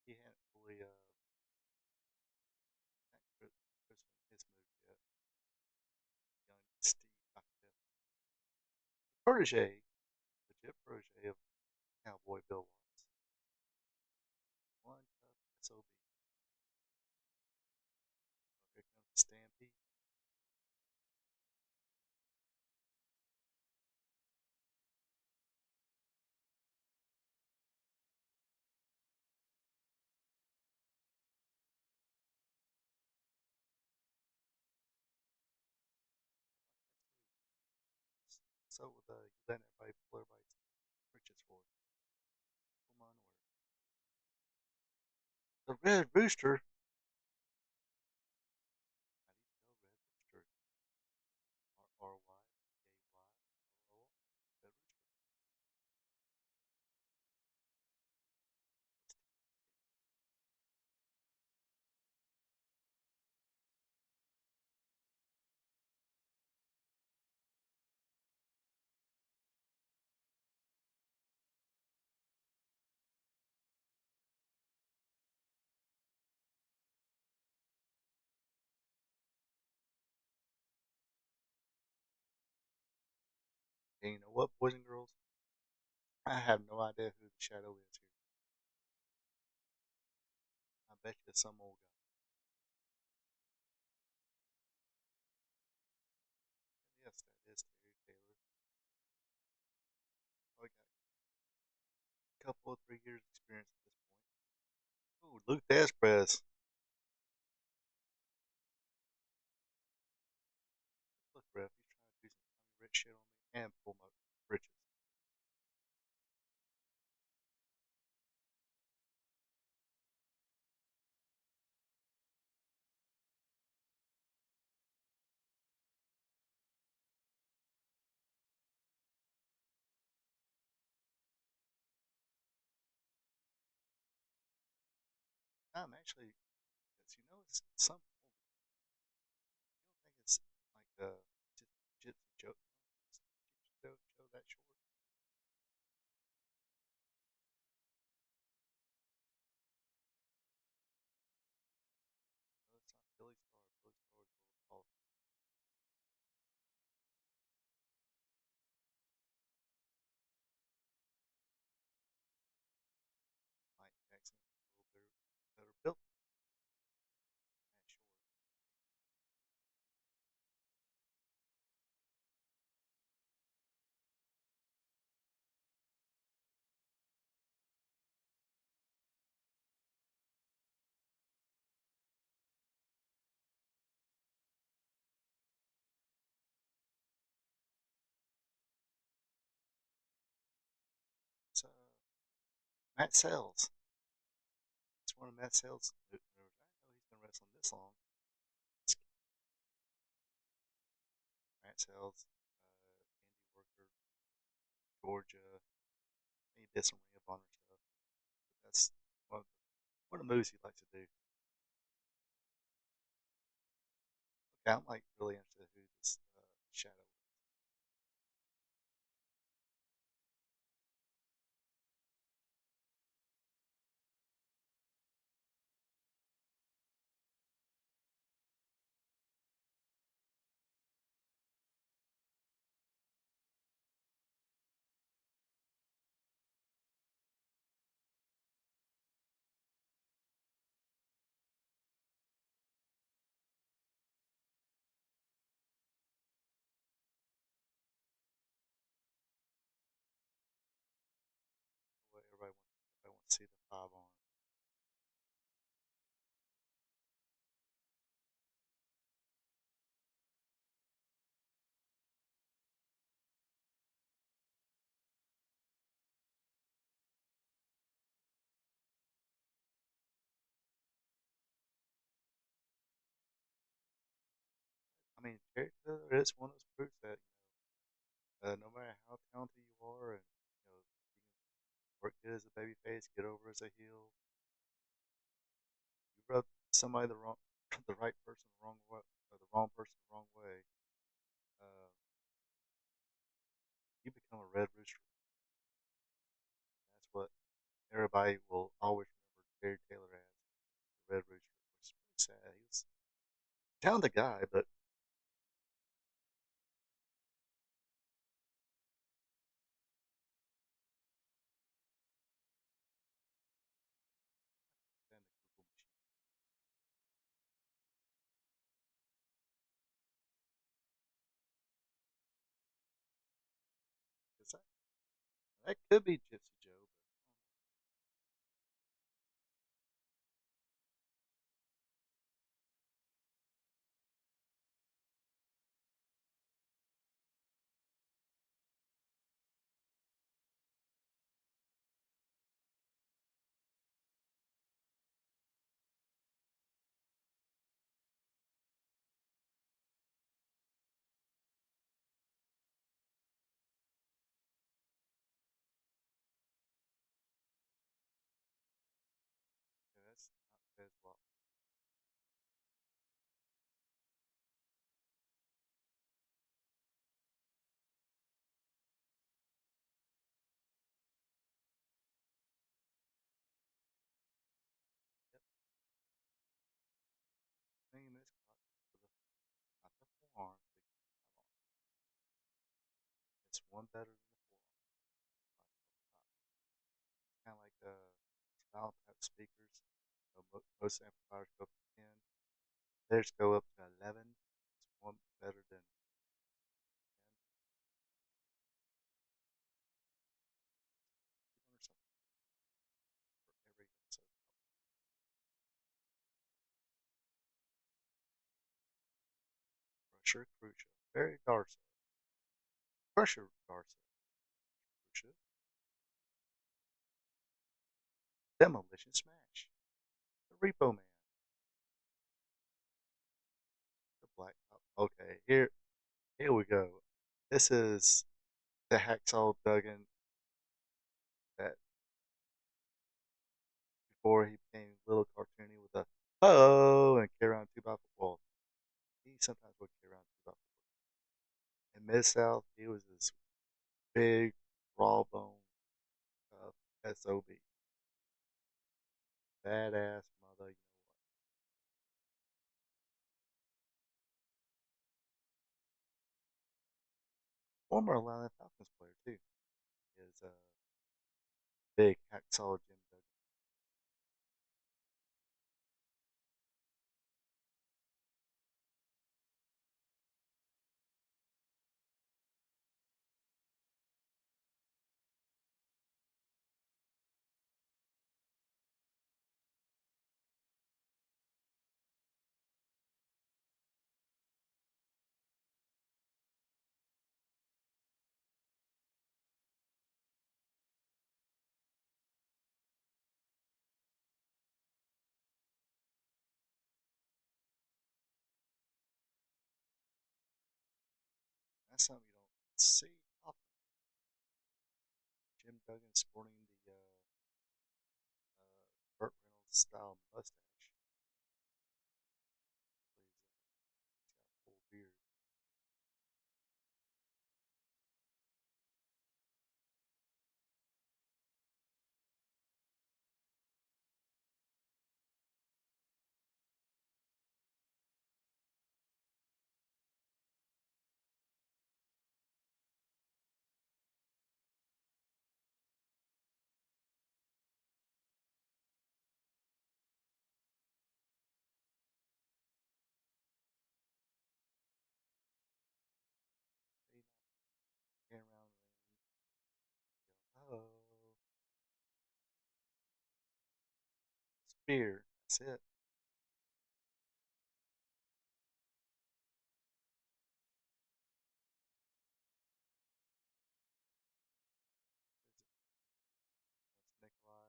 He hadn't fully Christmas his protege, legit protege of Cowboy Bill Watts. One tough SOB. Oh, here comes the Stampede. So with you letting everybody pull everybody's riches for it. Come on, word. The Red Rooster. How do you spell Red Rooster? R-R-Y-A-Y-O-O. Red Rooster. And you know what, boys and girls? I have no idea who the Shadow is here. I bet you it's some old guy. And yes, that is Terry Taylor. I got a couple of 3 years experience at this point. Ooh, Luke Desprez. Look, ref, he's trying to do some Tommy Rich shit on me and pull my britches. I'm actually, it's, you know, it's some. You don't think it's like just Gypsy Joe? Gypsy Joe that short? No, it's not Billy Star. Billy Star is a little taller. Mike Jackson, a little better built. That short. It's Matt Sells. It's one of Matt Sells' moves. I know he's been wrestling this long. It's Matt Sells, Indie Worker, Georgia. He did some Ring of Honor stuff. But that's one of the moves he likes to do. Okay, I'm like really interested in who this Shadow is. What everybody wants to see the 5 on. I mean, Terry Taylor is one of those proofs that no matter how talented you are, and you can work good as a babyface, get over as a heel, you rub somebody the wrong, the right person the wrong way, or the wrong person the wrong way, uh, you become a red rooster. That's what everybody will always remember Terry Taylor as, the red rooster, which is pretty sad. He was a talented guy, but That could be Gypsy Joe, but yeah, that's not bad as well. Yep. Name this clock for the not the forearm, but you have on. It's one better than the forearm. It's kind of like style type speakers. Most amplifiers go up to 10. Theirs go up to 11. It's one better than 10. You learn something for every episode. Crusher Crucia. Barry Darcy. Crusher Darcy. Crucia. Demolition Smash. The Repo Man. The Black Top. Okay, here we go. This is the Hacksaw Duggan that before he became a little cartoony with a oh and carry around 2 by 4. Well, he sometimes would carry around 2 by 4. In Mid South, he was this big, raw bone, SOB. Badass mother, you know what? Former Atlanta Falcons player, too. Is big hacksaw Jim Duggan. That's something you don't see often. Jim Duggan sporting the Burt Reynolds style mustache. He's got a full beard. He not carrying around the ring. Go, oh, spear. That's it. That's Nikolai.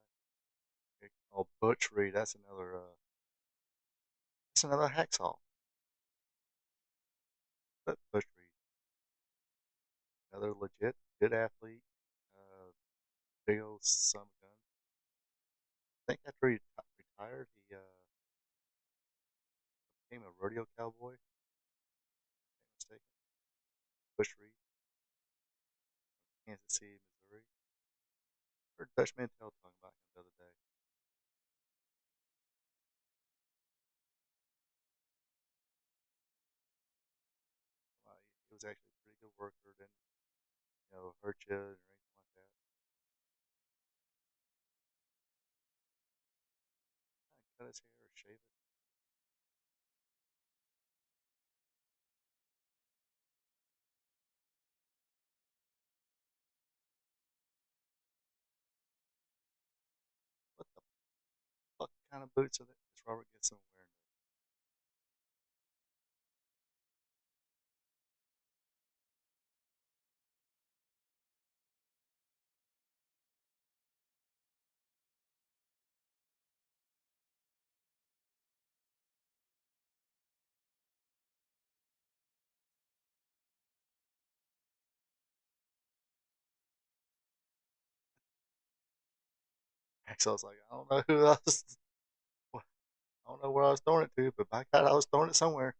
Oh, Butch Reed. That's another hacksaw. But Butch Reed, another legit good athlete. Uh, Big old son of a gun. I think after he retired, he became a rodeo cowboy. If I'm not mistaken. Bush Reed, Kansas City, Missouri. I heard Dutch Mantel talking about him the other day. He was actually a pretty good worker. Didn't hurt you or anything like that. Kind of cut his hair or shave it. kind of boots are that is Robert Gibson wearing? So I was like, I don't know who else. I don't know where I was throwing it to, but by God, I was throwing it somewhere.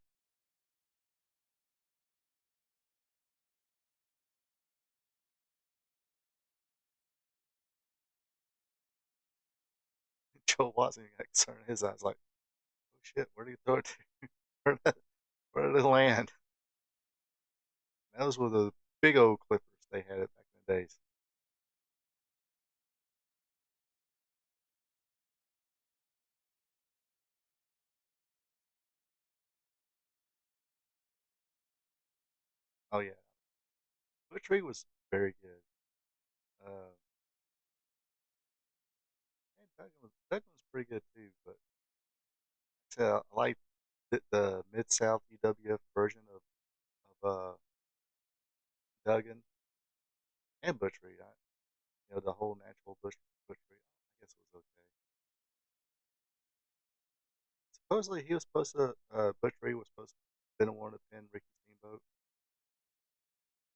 Joe Watson got concerned in his eyes, like, oh shit, where did he throw it to? Where did it land? And those were the big old clippers they had it back in the days. Oh yeah, Butch Reed was very good. Uh, and Duggan was pretty good too, but I like the Mid South UWF version of Duggan and Butch Reed. The whole natural Butch Reed. I guess it was okay. Supposedly he was supposed to Butch Reed was supposed to been the one to pin Ricky Steamboat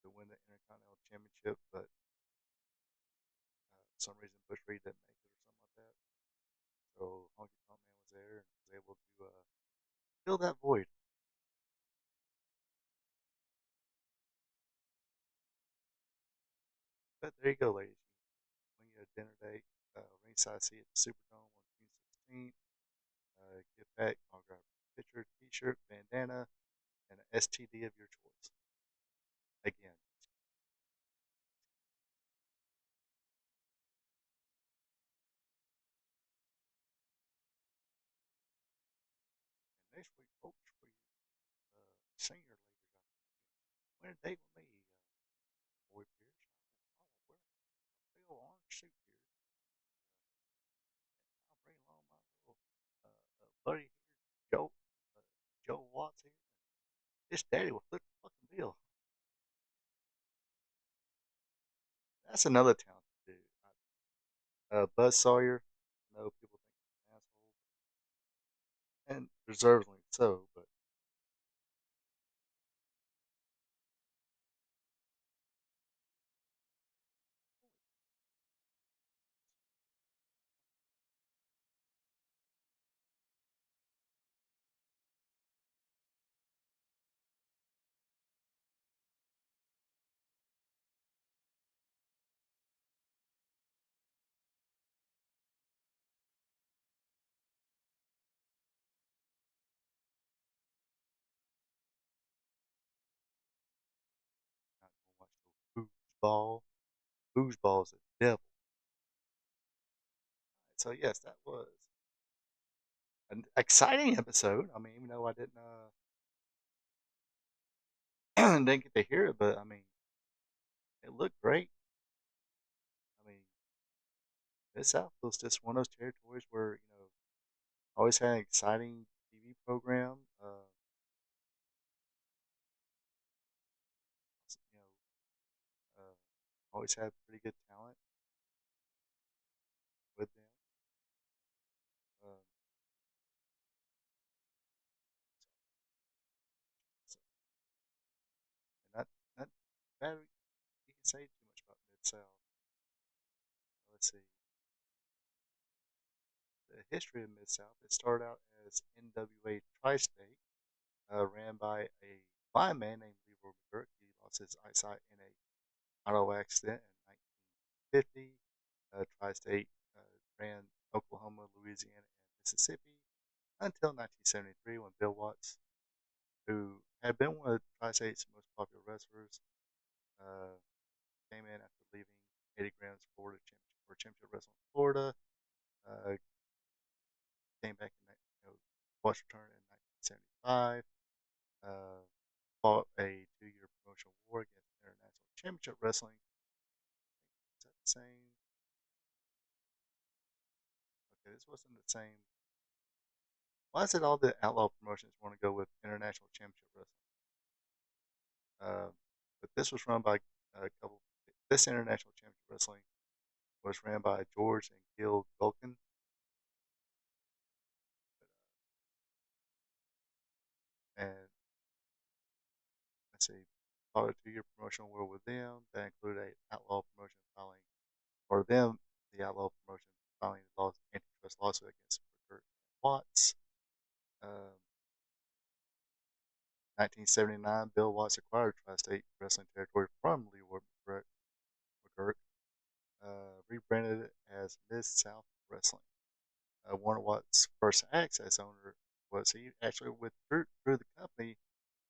to win the Intercontinental Championship, but for some reason Butch Reed didn't make it or something like that. So Honky Tonk Man was there and was able to fill that void. But there you go, ladies. When you get a dinner date, ringside seat at the Superdome on June 16th. Get back, autograph picture, T-shirt, bandana, and an STD of your choice. Again, and next week, folks, for you senior ladies out there, win a date with me, Boy Pierce. I will wear a big old orange suit here. I'll bring along my little buddy here, Joe Watts here. His daddy will flip the fucking bill. That's another talented dude. Buzz Sawyer. I know people think he's an asshole, and deservedly so. But not gonna watch no foosball. Foosball is the devil. So yes, that was an exciting episode. I mean, even though I didn't get to hear it, but I mean, it looked great. I mean, Mid South was just one of those territories where always had an exciting TV program. You know, always had pretty good talent with them. Um, so, and not bad. You can say too much about Mid South. Let's see the history of Mid South. It started out as NWA Tri-State, ran by a blind man named Leroy McGurk. He lost his eyesight in a auto accident in 1950. Tri-State ran Oklahoma, Louisiana, and Mississippi until 1973 when Bill Watts, who had been one of Tri-State's most popular wrestlers, uh, came in after leaving 80 Grams Florida championship wrestling in Florida. Uh, Came back in Watts returned in 1975. Uh, Fought a 2-year promotional war against International Championship Wrestling. Is that the same? Okay, this wasn't the same. Why is it all the outlaw promotions want to go with International Championship Wrestling? Uh, but this was run by a couple. This International Championship Wrestling was ran by George and Gil Gulkin. And let's see, followed a 2 year promotional war with them. That included a outlaw promotion filing, or them, the outlaw promotion filing a antitrust lawsuit against Burt and Watts. 1979, Bill Watts acquired Tri-State Wrestling territory from Leroy McGuirk, rebranded it as Mid-South Wrestling. One of Watts' first acts as owner was he actually withdrew the company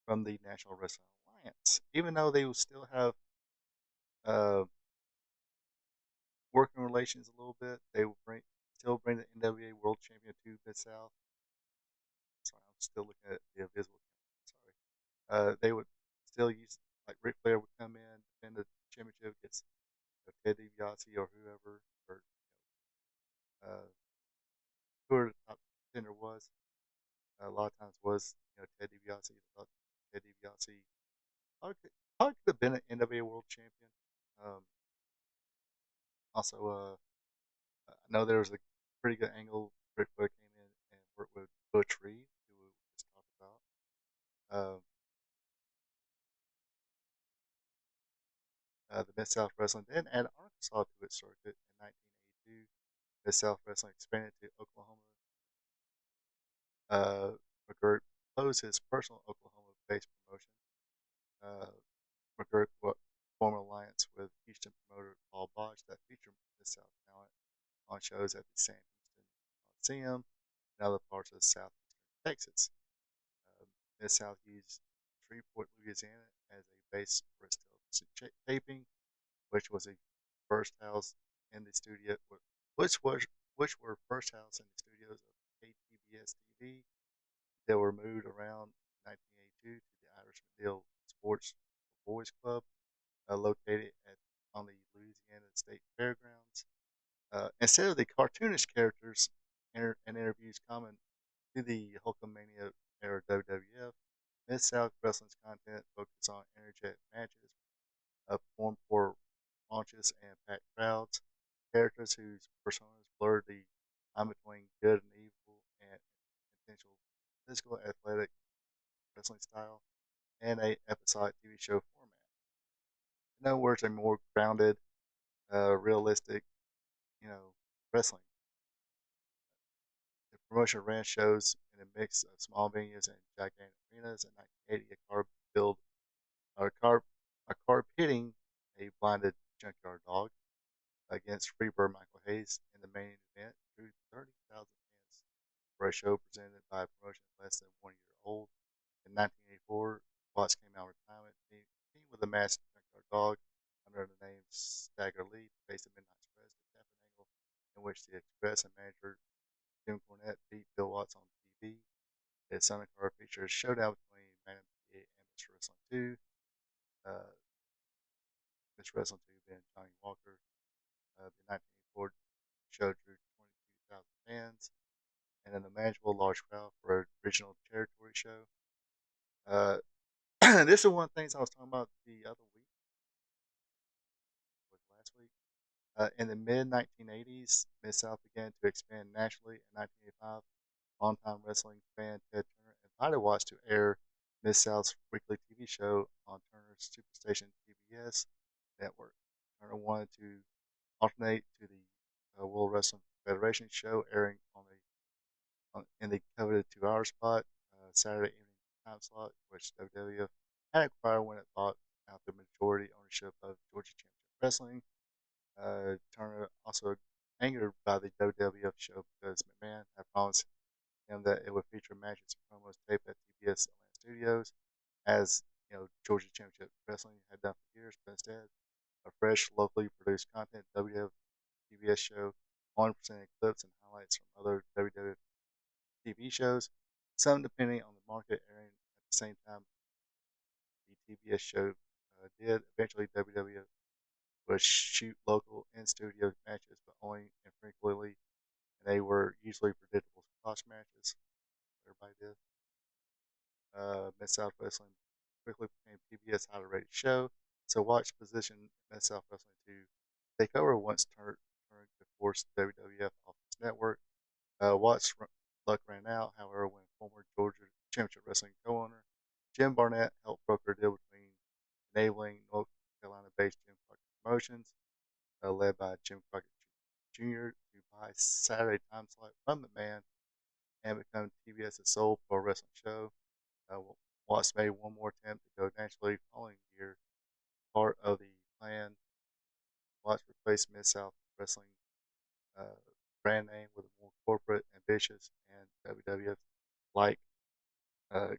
from the National Wrestling Alliance, even though they would still have uh, working relations a little bit. They would still bring the NWA World Champion to Mid South. Sorry, I'm still looking at the invisible. Sorry, they would still use like Ric Flair would come in, defend the championship against Ted DiBiase or whoever, or uh, whoever the top contender was. A lot of times was Ted DiBiase. Thought Ted DiBiase probably could have been an NWA World Champion. Um, also, I know there was a pretty good angle. Ric Flair came in and worked with Butch Reed, who we just talked about. The Mid South Wrestling then added Arkansas to its circuit in 1982. Mid South Wrestling expanded to Oklahoma. McGirt closed his personal Oklahoma-based promotion. Uh, McGirt formed an alliance with Houston promoter Paul Bosch that featured Mid South talent on shows at the Sam Houston Coliseum and other parts of southeastern Texas. Mid South used Shreveport, Louisiana as a base for its television taping, which was a first house in the studio, which was which were first house in the studios of KTBS TV. They were moved around in 1982 to the Irish Medill Sports Boys Club, located on the Louisiana State Fairgrounds. Instead of the cartoonish characters and interviews common to the Hulkamania era WWF, Mid South Wrestling's content focuses on energetic matches, formed for launches and packed crowds, characters whose personas blur the line between good and evil and potential physical athletic wrestling style, and a episodic TV show format. In other words, a more grounded, realistic, you know, wrestling. The promotion ran shows in a mix of small venues and gigantic arenas. In 1980, a car, a car pitting a blinded junkyard dog against Freebird Michael Hayes in the main event drew 30,000 fans for a show presented by a promotion less than 1 year old. In 1984, Watts came out of retirement, teamed with the masked junkyard dog under the name Stagger Lee to face the Midnight Express to tap an angle in which the Express and manager Jim Cornette beat Bill Watts on TV. His Sonic Car features a showdown between Madam PA and Mr. Wrestling 2. Uh, Mr. Wrestling 2 being Johnny Walker. The 1984 show drew 22,000 fans and an unimaginable large crowd for a regional territory show. Uh, this is one of the things I was talking about the other week, was last week. In the mid 1980s, Mid South began to expand nationally. In 1985, longtime wrestling fan Ted Turner invited Watts to air Mid South's weekly TV show on Turner's Superstation TBS network. Turner wanted to alternate to the World Wrestling Federation show airing in the coveted 2 hour spot, Saturday evening time slot, which WWF had acquired when it bought out the majority ownership of Georgia Championship Wrestling. Turner also angered by the WWF show because McMahon had promised him that it would feature matches and promos taped at TBS Atlanta Studios, as Georgia Championship Wrestling had done for years, but instead a fresh, locally produced content WWF TBS show, 100% clips and highlights from other WWF TV shows, some depending on the market airing at the same time the TBS show did. Eventually, WWF would shoot local in-studio matches, but only infrequently, and they were usually predictable squash matches. everybody did. Mid South Wrestling quickly became PBS highly rated show, so Watch positioned Mid South Wrestling to take over once turned to force WWF off its network. Watts' luck ran out, however, when former Georgia Championship Wrestling co-owner Jim Barnett helped broker a deal between enabling North Carolina-based Jim Crockett Promotions, led by Jim Crockett Jr., to buy Saturday time slot from McMahon and become TBS's sole pro wrestling show. Uh, Watts made one more attempt to go nationally following year. Part of the plan, Watts replaced Mid South Wrestling uh, brand name with a more corporate, ambitious, and WWF like uh,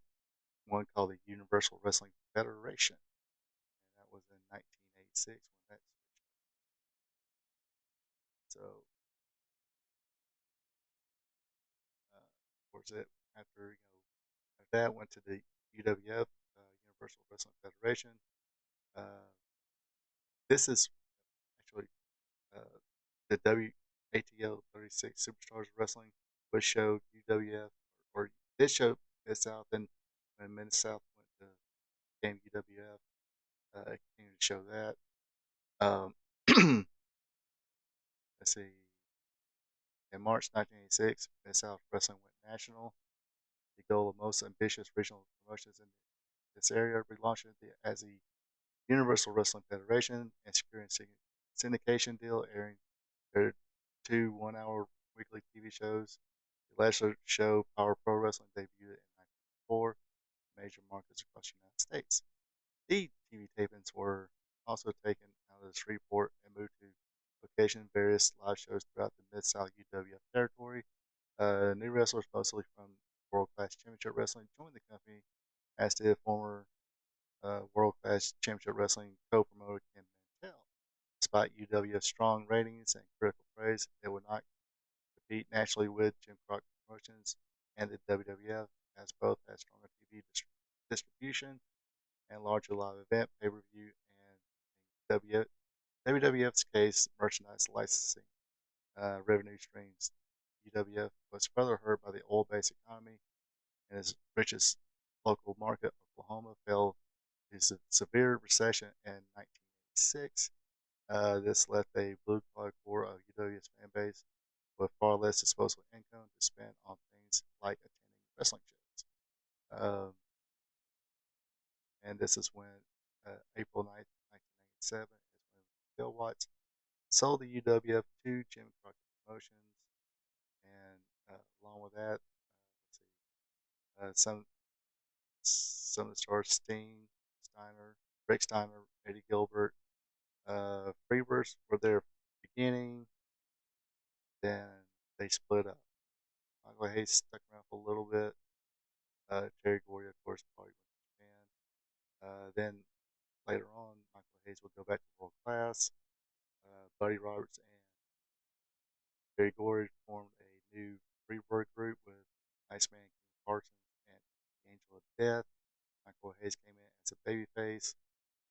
one called the Universal Wrestling Federation. And that was in 1986 when that switched. So, of course, it after after that went to the UWF, Universal Wrestling Federation. Uh, this is actually uh, the WATL 36 Superstars Wrestling, which showed UWF or did show Mid South, and when Mid South went to game UWF, it continued to show that. Um, let's see. In March 1986, Mid South Wrestling went national. The goal of most ambitious regional promotions in this area, relaunching it as the Universal Wrestling Federation and securing syndication deal, airing their 2 1-hour weekly TV shows. The last show, Power Pro Wrestling, debuted in 1994 in major markets across the United States. The TV tapings were also taken out of Shreveport and moved to location various live shows throughout the Mid South UWF territory. New wrestlers, mostly from World Class Championship Wrestling, joined the company, as did former World Class Championship Wrestling co-promoter Ken Mantell. Despite UWF's strong ratings and critical praise, it would not compete nationally with Jim Crockett Promotions and the WWF, as both had stronger TV distribution and larger live event pay-per-view and WWF's case merchandise licensing revenue streams. UWF was further hurt by the oil-based economy, and its richest local market, Oklahoma, fell into severe recession in 1986. This left a blue-collar core of UWF's fan base with far less disposable income to spend on things like attending wrestling shows. And this is when April 9th, 1997 is when Bill Watts sold the UWF to Jim Crockett Promotions, and along with that, let's see, some of the stars: Steen, Steiner, Rick Steiner, Eddie Gilbert, Freebirds were their beginning. Then they split up. Michael Hayes stuck around for a little bit. Terry Gordy, of course, probably went to Japan. Then later on, Michael Hayes would go back to World Class. Buddy Roberts and Terry Gordy formed a new Freebird group with Iceman King Parsons and the Angel of Death. Michael Hayes came in as a babyface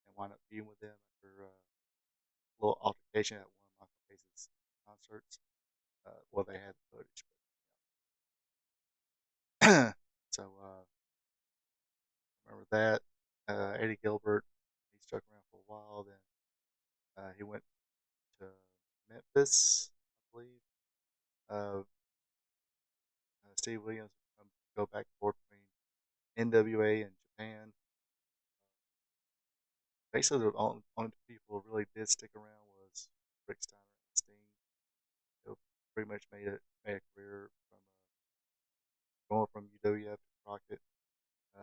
and wound up feuding with them after a little altercation at one of Michael Hayes' concerts. Well, they had the footage, but so remember that. Eddie Gilbert, he stuck around for a while. Then he went to Memphis, I believe. Uh, Steve Williams would go back and forth between NWA and Japan. Basically, the only two people who really did stick around was Rick Steiner and Steen. They pretty much made a career from going from UWF to Crockett.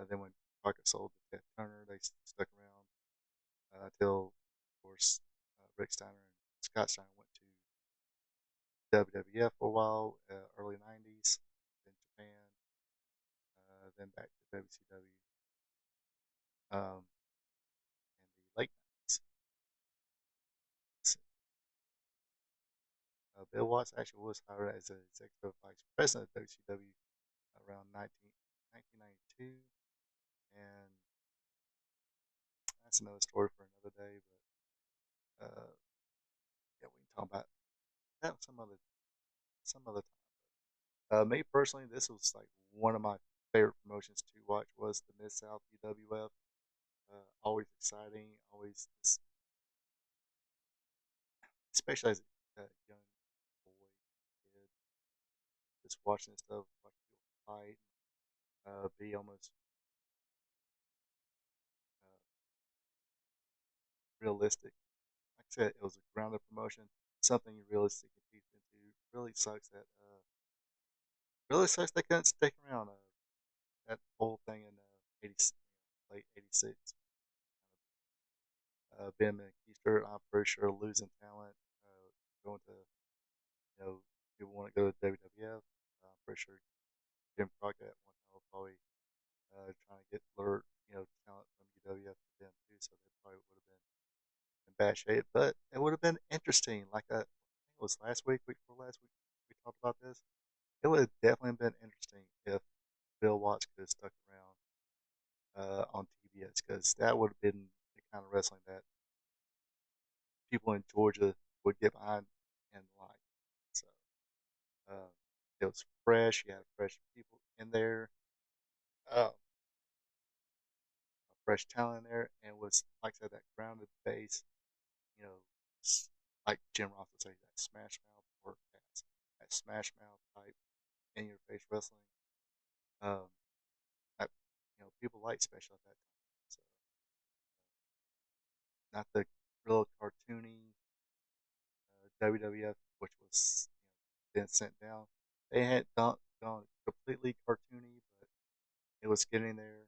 Then when Crockett sold to Ted Turner, they stuck around until, of course, Rick Steiner and Scott Steiner went to WWF for a while, early 90s, then Japan, then back to WCW in the late 90s. Bill Watts actually was hired as an executive vice president of WCW around 1992, and that's another story for another day. But yeah, we can talk about that some other time. Me personally, this was like one of my favorite promotions to watch was the Mid South UWF. Always exciting, always, especially as a young boy, kid, just watching this stuff, watching people fight, be almost uh, realistic. Like I said, it was a grounded promotion, something you really stick your teeth into. Really sucks they couldn't stick around. That whole thing in 80, late '86. Ben McKeister, I'm pretty sure losing talent, going to people want to go to WWF. I'm pretty sure Jim Crockett at one time was probably trying to get lure talent from UWF to them too, so they probably would have been in bad shape. But it would have been interesting. I think it was last week, week before last week, we talked about this. It would have definitely been interesting if Bill Watts could have stuck around on TBS because that would have been the kind of wrestling that people in Georgia would get behind and like. So uh, it was fresh. You had fresh people in there, fresh talent in there, and was like I said that grounded base. You know, like Jim Ross would say, that smash mouth work pass, that smash mouth type in your face wrestling. Um, that, people like special at that time. So not the real cartoony WWF, which was then sent down. They had gone completely cartoony, but it was getting there.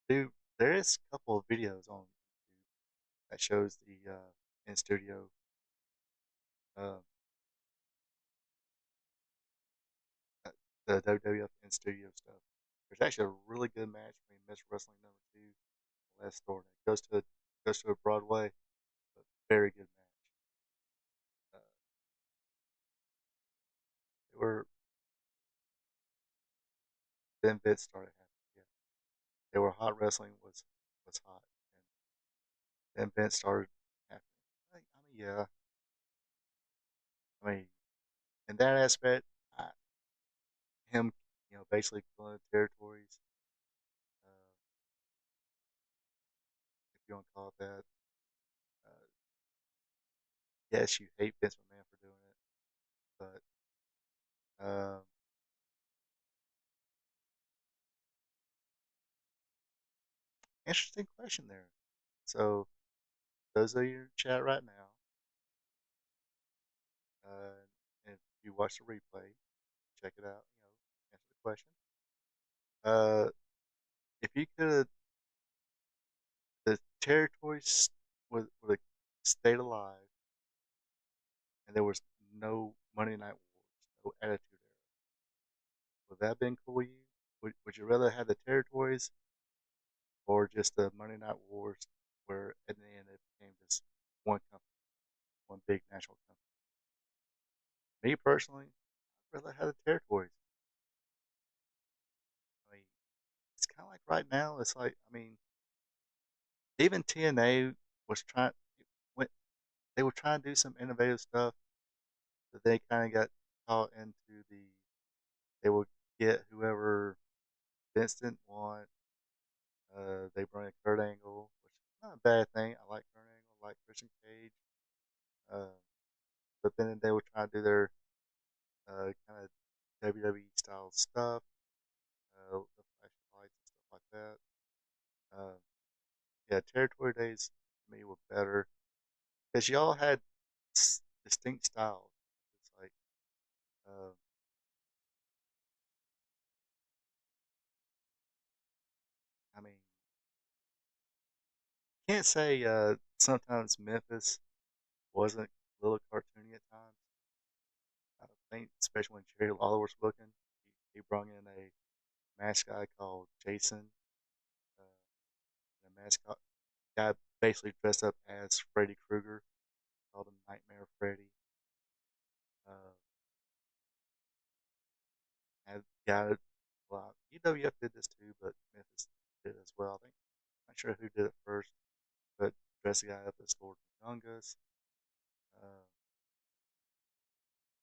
Dude, there is a couple of videos on YouTube that shows the in studio, uh, uh, the WWF in studio stuff. There's actually a really good match between Miss Wrestling number two and Les Thornton. It goes to a Broadway, but very good match. Uh, they were then Vince started happening. Yeah, they were hot. Wrestling was hot, and then Vince started happening. Yeah. I mean, in that aspect, I, him, basically killing the territories, uh, if you want to call it that. Uh, yes, you hate Vince McMahon for doing it, but interesting question there. So, those of you in chat right now, if you watch the replay, check it out. Answer the question. Uh, if you could, the territories would have stayed alive, and there was no Monday Night Wars, no Attitude Era. Would that have been cool with you? Would you rather have the territories or just the Monday Night Wars, where at the end it became just one company, one big national company? Me personally, I'd rather have the territories. I mean, it's kind of like right now. It's like, I mean, even TNA was trying when they were trying to do some innovative stuff, but they kind of got caught into they would get whoever Vince didn't want. They bring in Kurt Angle, which is not a bad thing. I like Kurt Angle, I like Christian Cage. Uh, but then they would try to do their kind of WWE style stuff, the flashing lights and stuff like that. Uh, yeah, territory days to me were better because y'all had distinct styles. It's like, uh, I mean, can't say sometimes Memphis wasn't a little cartoony at times. I think, especially when Jerry Lawler was booking, he brought in a mascot called Jason, and a mascot guy basically dressed up as Freddy Krueger, called him Nightmare Freddy. Uh, and got it. Well, UWF did this too, but Memphis did it as well. I think I'm not sure who did it first, but dressed the guy up as Lord Fungus,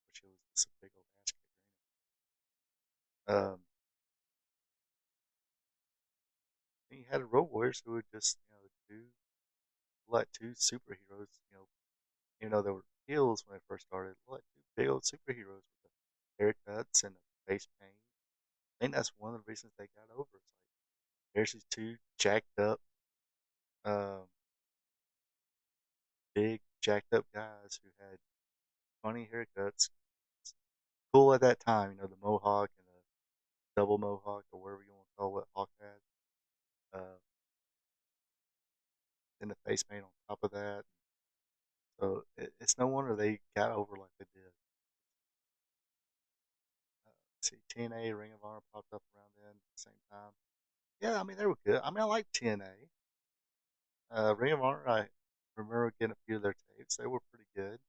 which was just a big old ass kicker Um, and you had the Road Warriors who were just like two superheroes. They were heels when they first started, like two big old superheroes with the haircuts and the face paint. I think that's one of the reasons they got over. It's like there's these two jacked up, um, big jacked up guys who had funny haircuts. Cool at that time, the mohawk and the double mohawk or whatever you want to call what Hawk had. Then the face paint on top of that. So it's no wonder they got over like they did. See, TNA, Ring of Honor popped up around then at the same time. Yeah, I mean they were good. I mean I like TNA. Ring of Honor, I remember getting a few of their tapes. They were pretty good.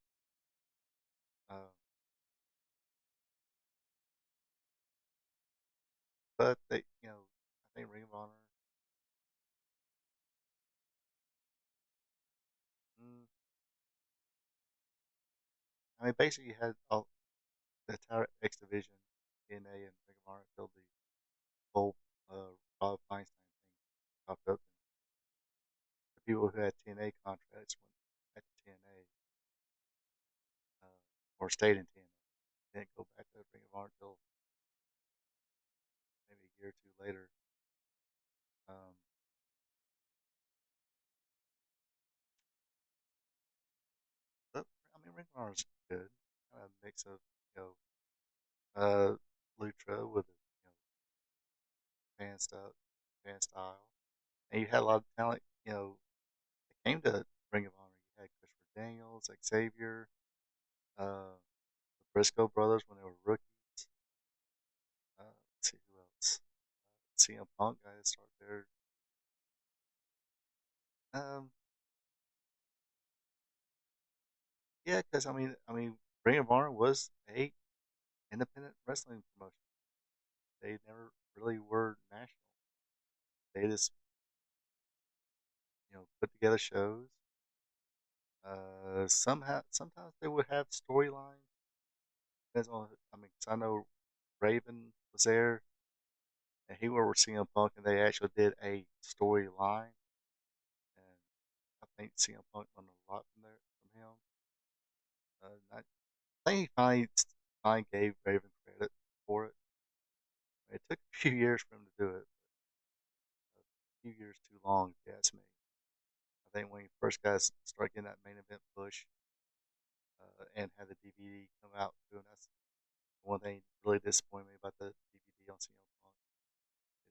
Uh, but I think Ring of Honor. Mm, I mean, basically you had all the entire X division, TNA and Ring of Honor until the whole Rob Feinstein thing popped up. The people who had TNA contracts went back to TNA or stayed in TNA. Didn't go back to Ring of Honor until maybe a year or two later. Um, but I mean, Ring of Honor is good. Kind of mix of you know Lucha with fan stuff, fan style, and you had a lot of talent. That came to Ring of Honor. You had Christopher Daniels, Xavier, the Briscoe brothers when they were rookies. Let's see who else. CM Punk guys start there. Um, yeah, because I mean, Ring of Honor was a independent wrestling promotion. They never really were national. They just put together shows. Sometimes they would have storylines. Depends on, I mean, 'cause I know Raven was there, and he worked with CM Punk, and they actually did a storyline. And I think CM Punk learned a lot from him. I think he finally gave Raven credit for it. It took a few years for him to do it, a few years too long, if you ask me. I think when he first got started getting that main event push and had the DVD come out too, and that's one thing really disappointed me about the DVD on CM Punk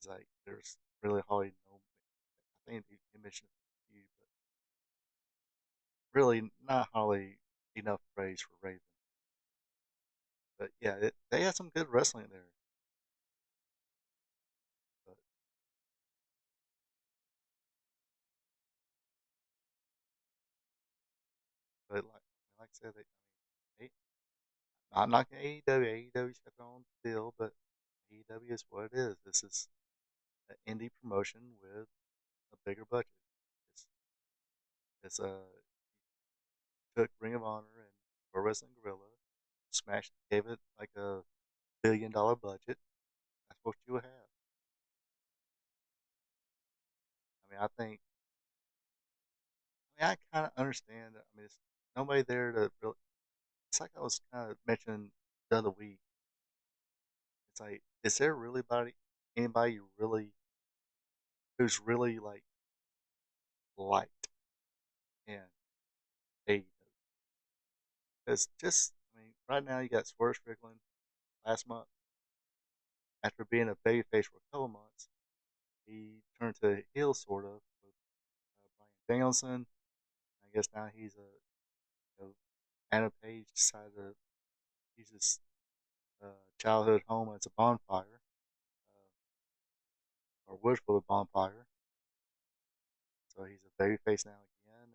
is like there's really hardly no. I think he mentioned a few, but really not hardly enough praise for Raven. But yeah, they had some good wrestling there. But, but like I said, I'm not knocking AEW. AEW's got their own deal, but AEW is what it is. This is an indie promotion with a bigger budget. It's, it's took Ring of Honor and Pro Wrestling Gorilla, smashed, gave it like a $1 billion budget. That's what you would have. I mean, I kind of understand. I mean, it's nobody there to really. It's like I was kind of mentioning the other week. It's like, is there really anybody who's really like liked in AEW? Because I mean, right now you got Swerve Strickland last month after being a babyface for a couple months. He turned to a heel sort of with Brian Danielson. I guess now he's Adam Page decided to use his childhood home as a bonfire, or wish for the bonfire. So he's a babyface now again. And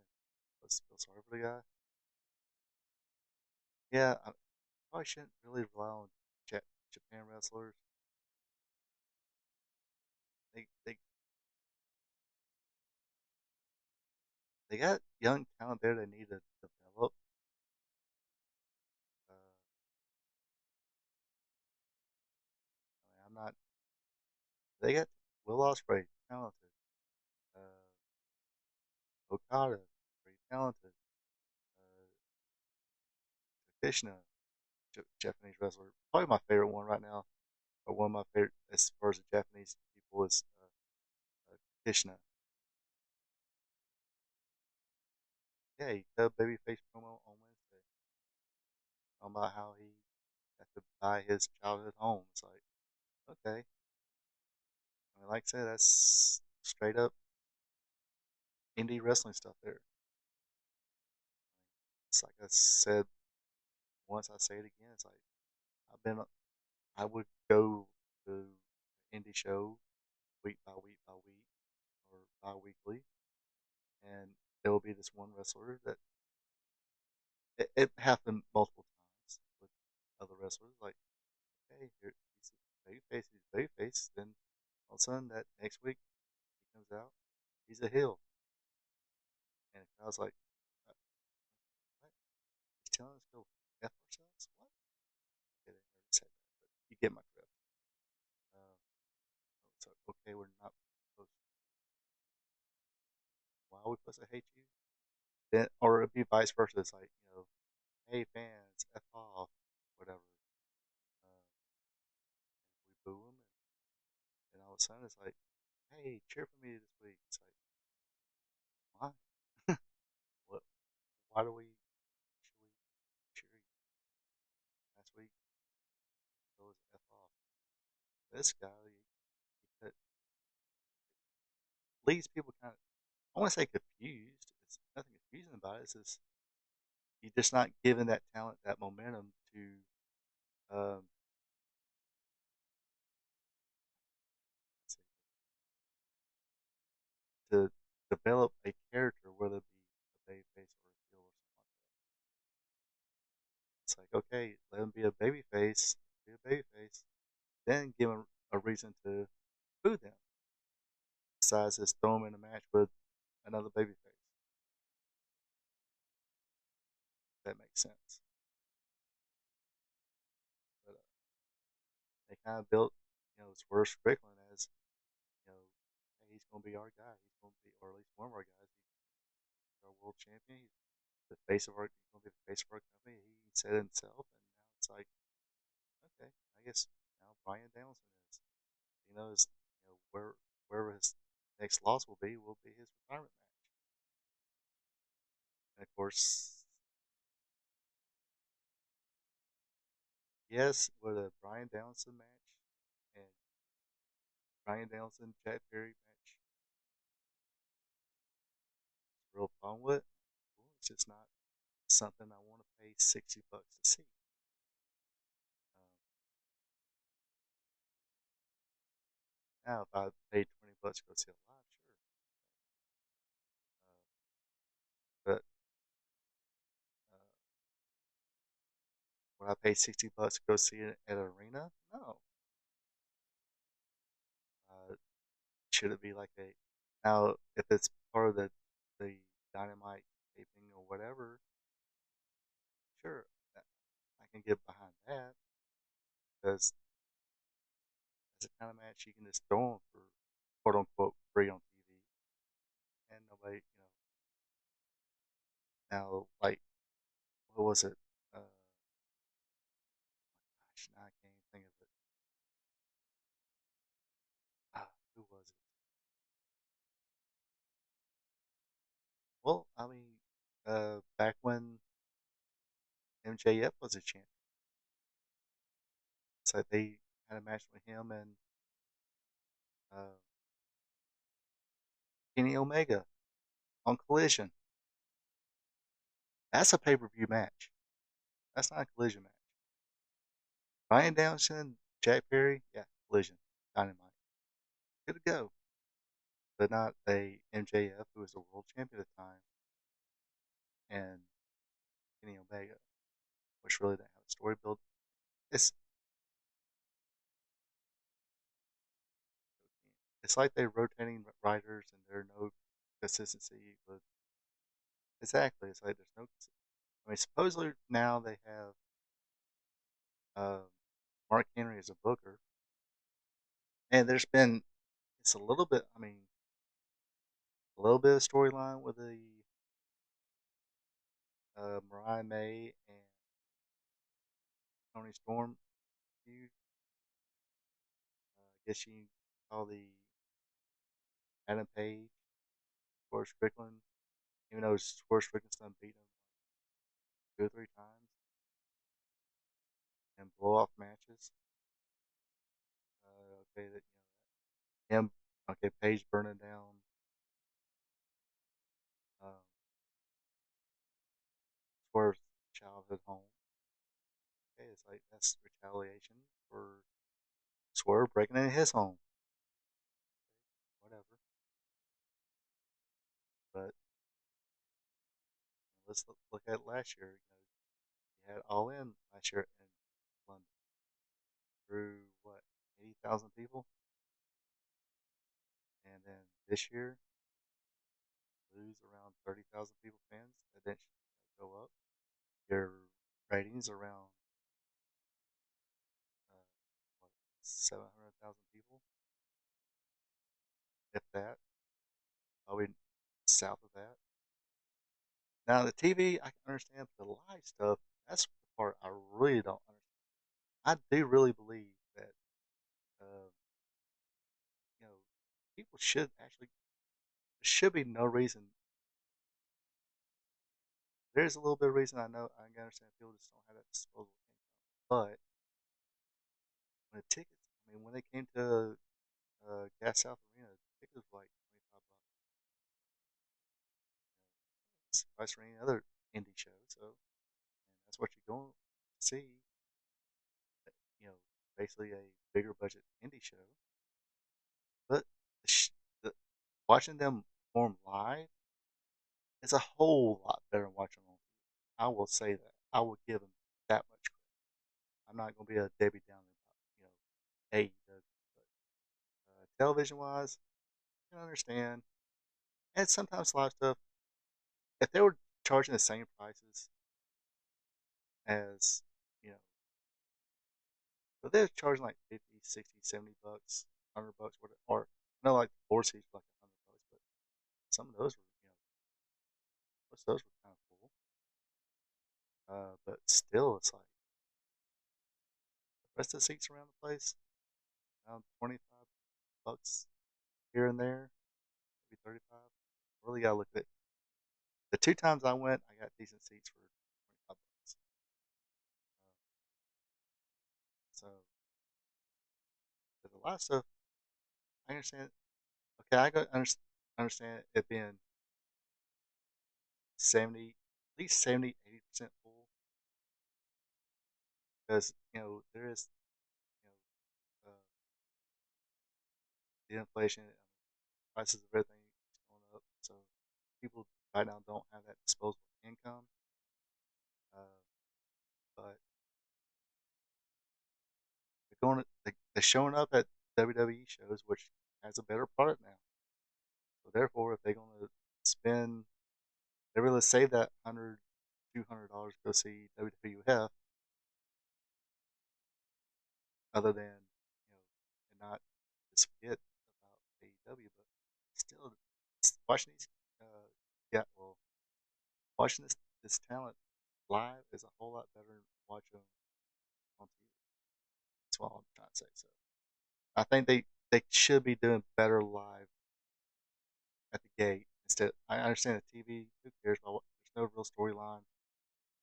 let's feel sorry for the guy. Yeah, I probably shouldn't really rely on Japan wrestlers. They they got young talent there they need to develop. They got Will Ospreay, talented. Uh, Okada, very talented. Takeshita, Japanese wrestler, probably my favorite one right now, or one of my favorite as far as the Japanese people is Takeshita. Yeah, he cut a babyface promo on Wednesday, talking about how he had to buy his childhood home. It's like, okay, I mean, like I said, that's straight up indie wrestling stuff there. It's like I said once, I say it again. It's like I've been, I would go to an indie show week by week by week or bi-weekly, and there will be this one wrestler that it happened multiple times with other wrestlers. Like, hey, here he's a babyface, he's a babyface. Then all of a sudden, that next week he comes out, he's a heel, and I was like, what? He's telling us to go f ourselves? What? Okay, they never said that, but you get my drift. So okay, we're not supposed. Why are we supposed to hate you? Then, or it'd be vice versa. It's like, hey fans, f off, whatever. We boo them, and all of a sudden it's like, hey, cheer for me this week. It's like, why? What? Why do we? Should we cheer you? Last week it was f off. This guy, it leaves people kind of. I want to say confused. It's nothing confusing about it. It's just you're just not giving that talent that momentum um, to develop a character, whether it be a babyface or a heel or something like that. It's like, okay, let him be a babyface, then give him a reason to boo them. Besides just throw him in a match with another babyface. If that makes sense. But they kind of built, Swerve Strickland as, hey, he's going to be our guy. He's going to be, or at least one of our guys. He's our world champion. He's the face of our, he's going to be the face of our company. He said it himself, and now it's like, okay, I guess now Brian Danielson is. He knows, wherever his next loss will be his retirement match. And of course, yes, with a Brian Danielson match and Brian Danielson Jack Perry match, it's real fun with. Well, it's just not something I want to pay $60 to see. Now, if I paid $20 to go see it live, sure. But would I pay $60 to go see it at an arena? No. Uh, should it be like a now? If it's part of the Dynamite taping or whatever, sure, I can get behind that because it's a kind of match you can just throw on for quote unquote free on TV, and nobody, now like what was it? Gosh, now I can't even think of it. Who was it? Well, I mean, back when MJF was a champion, so they had a match with him and uh, Kenny Omega on Collision. That's a pay-per-view match. That's not a Collision match. Brian Danielson, Jack Perry, yeah, Collision, Dynamite, good to go. But not a MJF who was the world champion at the time and Kenny Omega, which really didn't have a story build. It's it's like they're rotating writers and there's no consistency with exactly. It's like there's no. I mean, supposedly now they have uh, Mark Henry as a booker, and there's been it's a little bit. I mean, a little bit of storyline with the Mariah May and Tony Storm feud. I guess you call the Adam Page, Swerve Strickland, even though Swerve Strickland's done beat him like 2 or 3 times and blow off matches. Okay, that him. Okay, Page burning down um, Swerve's childhood home. Okay, it's like that's retaliation for Swerve breaking into his home. Whatever. But let's look at last year. You had All In last year in London. Through what, 80,000 people, and then this year lose around 30,000 people fans. That didn't go up. Your ratings around what, 700,000 people, if that, probably south of that. Now the TV, I can understand, but the live stuff, that's the part I really don't understand. I do really believe that uh, you know people should actually. There should be no reason. There's a little bit of reason, I know. I can understand people just don't have that disposable income, but when the tickets, I mean, when they came to Gas South Arena, the tickets were like $25. It's the price for any other indie show, so and that's what you're going to see. You know, basically a bigger budget indie show. But the sh- the, watching them perform live is a whole lot better than watching on TV. I will say that. I will give them that much credit. I'm not going to be a Debbie Downer about AEW, but television wise, I can understand. And sometimes live stuff, if they were charging the same prices as, you know, but they're charging like 50, 60, $70, $100, whatever, or no, like the four seats for like $100, but some of those were, most of those were kind of cool. But still, it's like the rest of the seats around the place, around $25 here and there, maybe 35. Really gotta look at it. The 2 times I went, I got decent seats for $25. So, but a lot of stuff, I understand. Okay, I got understand it being 70, at least 70, 80% full, because there is the inflation, prices of everything is going up, so people right now don't have that disposable income. Uh, but they're showing up at WWE shows, which has a better product now. So therefore, if they're going to spend, they really save that $100, $200 to go see WWF, other than and not just forget about AEW, but still watching these, yeah, well, watching this talent live is a whole lot better than watching on TV. That's what I'm trying to say. So I think they should be doing better live at the gate instead. I understand the TV. Who cares about what? There's no real storyline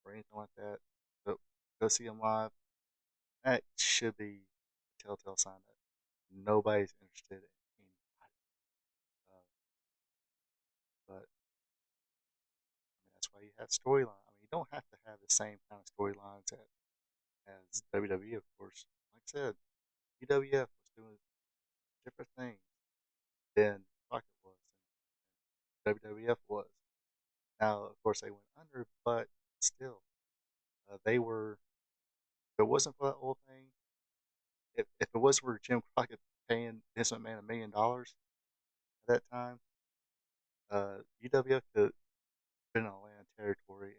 or anything like that. But go see them live. That should be a telltale sign that nobody's interested in anybody. But I mean, that's why you have storyline. I mean, you don't have to have the same kind of storylines as WWE, of course. Like I said, UWF was doing different things than Crockett was and WWF was. Now, of course, they went under, but still, they were. If it wasn't for that whole thing, if it was for Jim Crockett paying Vince McMahon $1 million at that time, UWF could have been on land territory,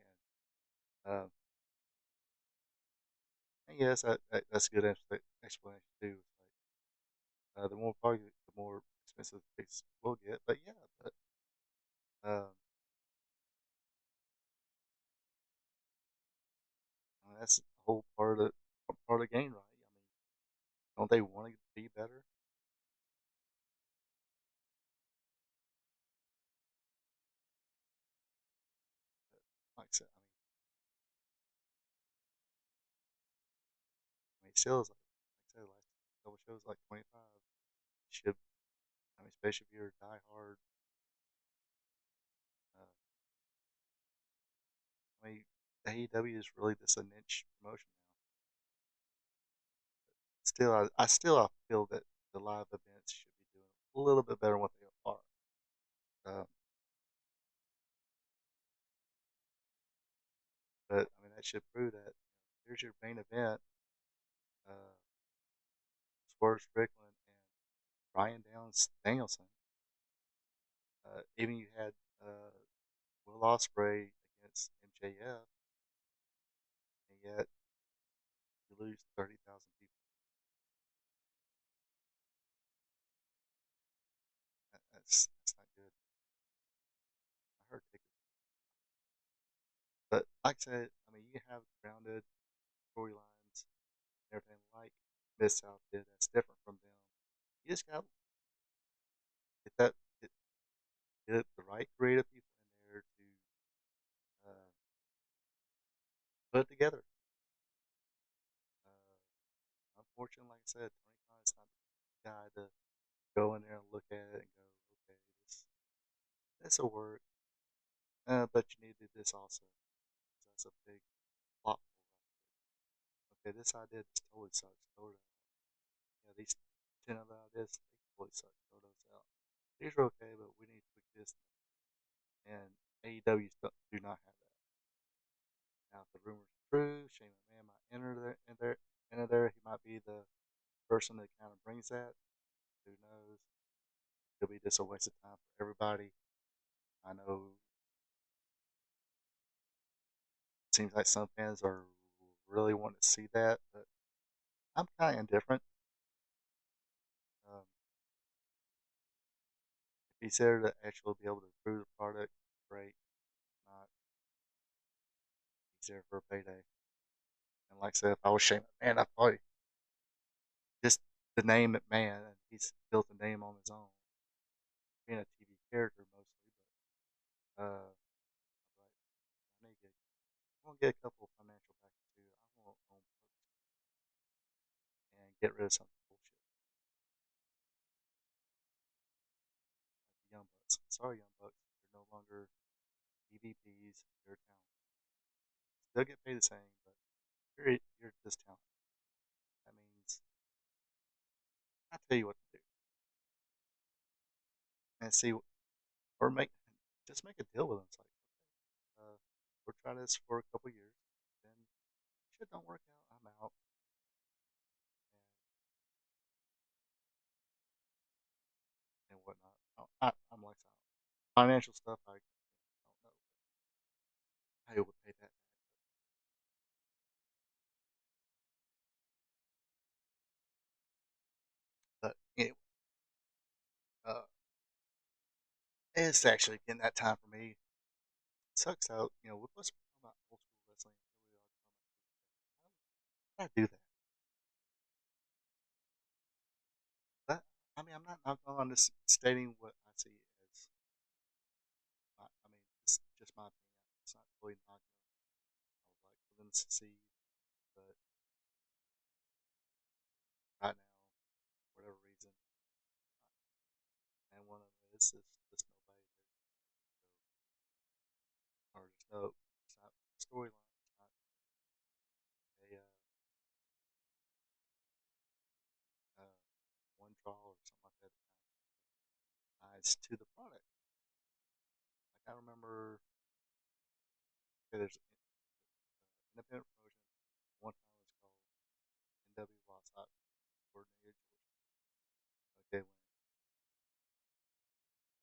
and yes, that's a good explanation too. It's like, the more probably the more expensive picks we'll get. But yeah, but I mean, that's the whole part of the game, right? I mean, don't they want to be better? Like I said, still is like I said, last couple shows like 25 should. I mean, especially if you're a diehard. Uh, I mean, AEW is really just a niche promotion now. Still, I feel that the live events should be doing a little bit better than what they are. Um, but I mean, that should prove that here's your main event: uh, Swerve Strickland and Ryan Danielson. Even you had uh, Will Ospreay against MJF, and yet you lose 30,000 people. That's not good. I heard tickets, but like I said, I mean, you have grounded storylines and everything like Miss South did. That's different from them. You just got to get that get, get the right creative people in there to uh, put it together. Unfortunately, like I said, Tony Khan is not the guy to go in there and look at it and go, okay, this will work, but you need to do this also. That's a big plot hole right there. Okay, this idea just totally sucks. Throw it out. Yeah, these 10 other ideas, they totally suck. Throw those out. These are okay, but we need to tweak this. And AEW do not have that. Now, if the rumors are true, Shane McMahon might enter there. He might be the person that kind of brings that. Who knows? It'll be just a waste of time for everybody. I know it seems like some fans are really wanting to see that, but I'm kind of indifferent. Um, if he's there to actually be able to improve the product, great. Not he's there for a payday. And like I said, if I was Shane McMahon, I'd probably just the name McMahon, and he's built a name on his own, being a TV character mostly. But I need to I want to get a couple of financial backers too. I want to own and get rid of some bullshit like the Young Bucks. Sorry, Young Bucks, you're no longer EVPs. You're talent. Still get paid the same, but you're just talent. That means I tell you what to do and see, or make just make a deal with them. It's like, we'll try this for a couple years. Then shit don't work out, I'm out and whatnot. I'm like financial stuff. I don't know how you would pay that back. But anyway, uh, it's actually getting that time for me. It sucks out. We're supposed to be talking about old school wrestling. Here we are talking about how did I do that? But I mean, I'm not knocking on this, stating what I see as. I mean, it's just my opinion. It's not really knocking. I would like for them to succeed, but right now, for whatever reason, and one of them is just nobody there, or just no, it's not a storyline. It's not a one draw or something like that. Nice to the product. Like I remember, okay, there's an independent promotion. One time it was called NW Wasat, Coordinated Georgia. Okay,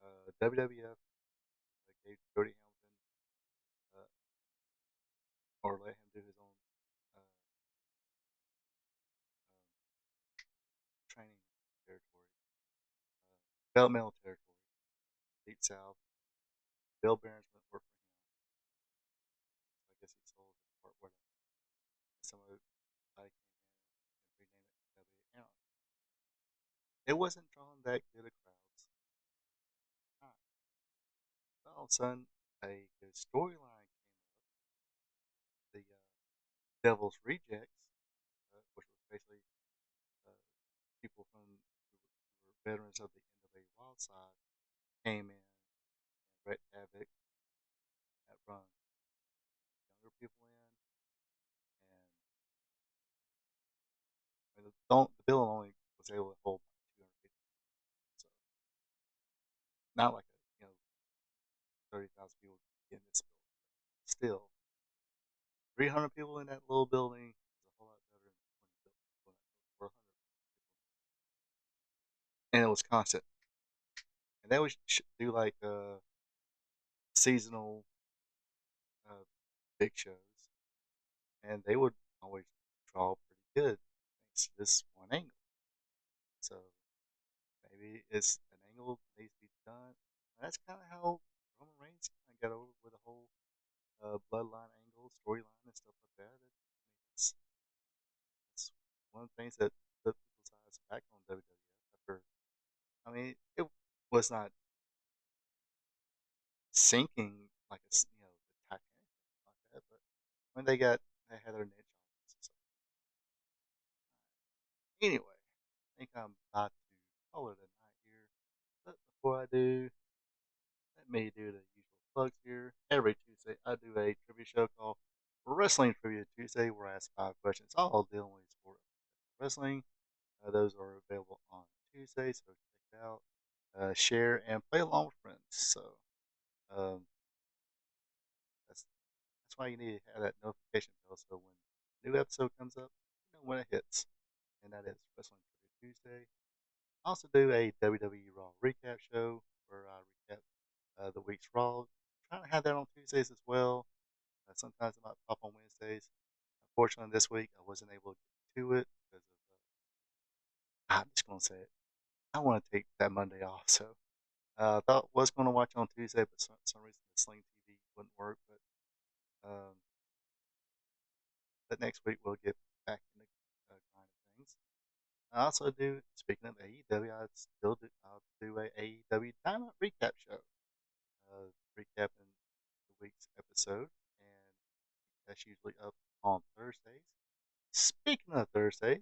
when WWF gave Cody Hamilton, uh, or let him do his own training territory. developmental territory, deep south. Bill Behrens went to work for him. So I guess he sold his part where some of the came in and renamed it KW. It wasn't drawing that good of crowds. Right. But all of a sudden, a good storyline came up. The Devil's Rejects, which was basically uh, people who were veterans of the NWA Wild Side, came in and wreaked havoc at run younger people in, and the bill only was able to hold like 250 people, so not like a 30,000 people in this building. Still, 300 people in that little building is a whole lot better than 20 people in 400 people, and it was constant. And they would do like seasonal uh, big shows, and they would always draw pretty good thanks to this one angle. So maybe it's an angle that needs to be done. And that's kind of how Roman Reigns kind of got over with the whole bloodline angle, storyline, and stuff like that. That's one of the things that put people's eyes back on WWF after. I mean, it was not sinking like the Titanic like that, but when they had their niche on this. So anyway, I think I'm about to call it a night here. But before I do, let me do the usual plugs here. Every Tuesday, I do a trivia show called Wrestling Trivia Tuesday, where I ask 5 questions, all dealing with sport wrestling. Those are available on Tuesday, so check it out. Share and play along with friends. So um, that's that's why you need to have that notification bell, so when a new episode comes up, you know when it hits. And that is Wrestling Trivia Tuesday. I also do a WWE Raw recap show where I recap the week's Raw. Trying to have that on Tuesdays as well. Sometimes I might pop on Wednesdays. Unfortunately, this week I wasn't able to get to it because of, I'm just going to say it. I want to take that Monday off. So I thought I was going to watch on Tuesday, but some reason the Sling TV wouldn't work. But next week we'll get back in the grind of things. I also do, speaking of AEW, I'll do a AEW Dynamite recap show, recapping the week's episode, and that's usually up on Thursdays. Speaking of Thursday,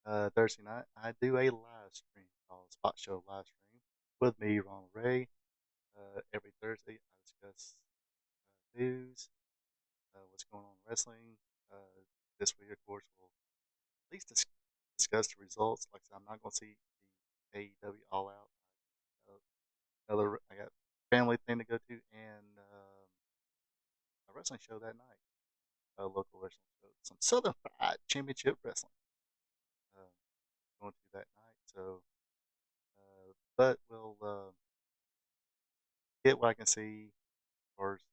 Thursday night, I do a live stream called Spot Show Live Stream with me, Ronald Ray. Every Thursday, I discuss news, what's going on in wrestling. This week, of course, we'll at least discuss the results. Like I said, I'm not going to see the AEW All Out. Uh, I got family thing to go to and a wrestling show that night. A local wrestling show, some Southern Fried Championship Wrestling. Uh, Going to that night. So, but we'll get what I can see first.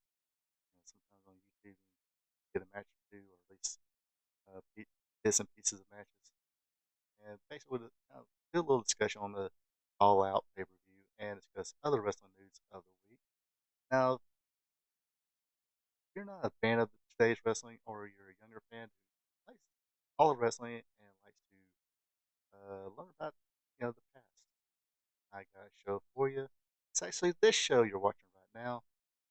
Sometimes on YouTube, you get a match or two, or at least bits and pieces of matches. And basically, we'll do a little discussion on the All Out pay per view and discuss other wrestling news of the week. Now, if you're not a fan of today's wrestling, or you're a younger fan who likes all of wrestling and likes to learn about the past, I got a show for you. It's actually this show you're watching right now.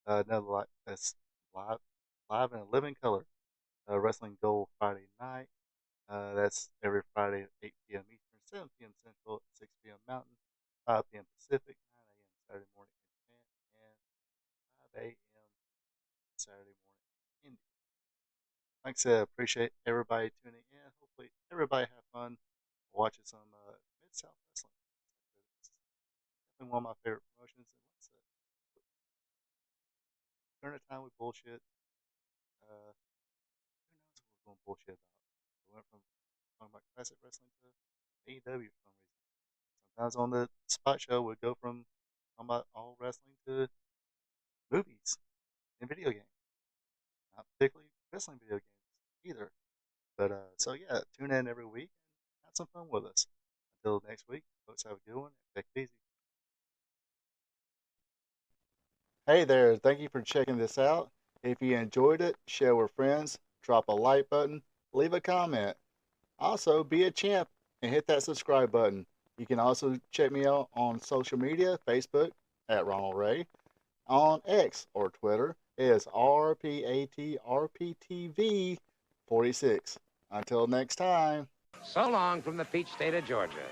Another that's live, live in a living color. Wrestling Gold Friday night. That's every Friday at 8 p.m. Eastern, 7 p.m. Central, 6 p.m. Mountain, 5 p.m. Pacific, 9 a.m. Saturday morning in Japan, and 5 a.m. Saturday morning in India. Like I said, I appreciate everybody tuning in. Hopefully, everybody have fun watching some Mid South Wrestling. It's definitely one of my favorite promotions. And like I said, during the time we bullshit, who knows what we're going to bullshit about? We went from talking about classic wrestling to AEW for some reason. Sometimes on the spot show, we'd go from talking about all wrestling to movies and video games. Not particularly wrestling video games either. But so yeah, tune in every week and have some fun with us. Until next week, folks, have a good one. Take it easy. Hey there, thank you for checking this out. If you enjoyed it, share with friends, drop a like button, leave a comment. Also, be a champ and hit that subscribe button. You can also check me out on social media, Facebook at Ronald Ray, on X or Twitter is RPATRPTV46. Until next time. So long from the peach state of Georgia.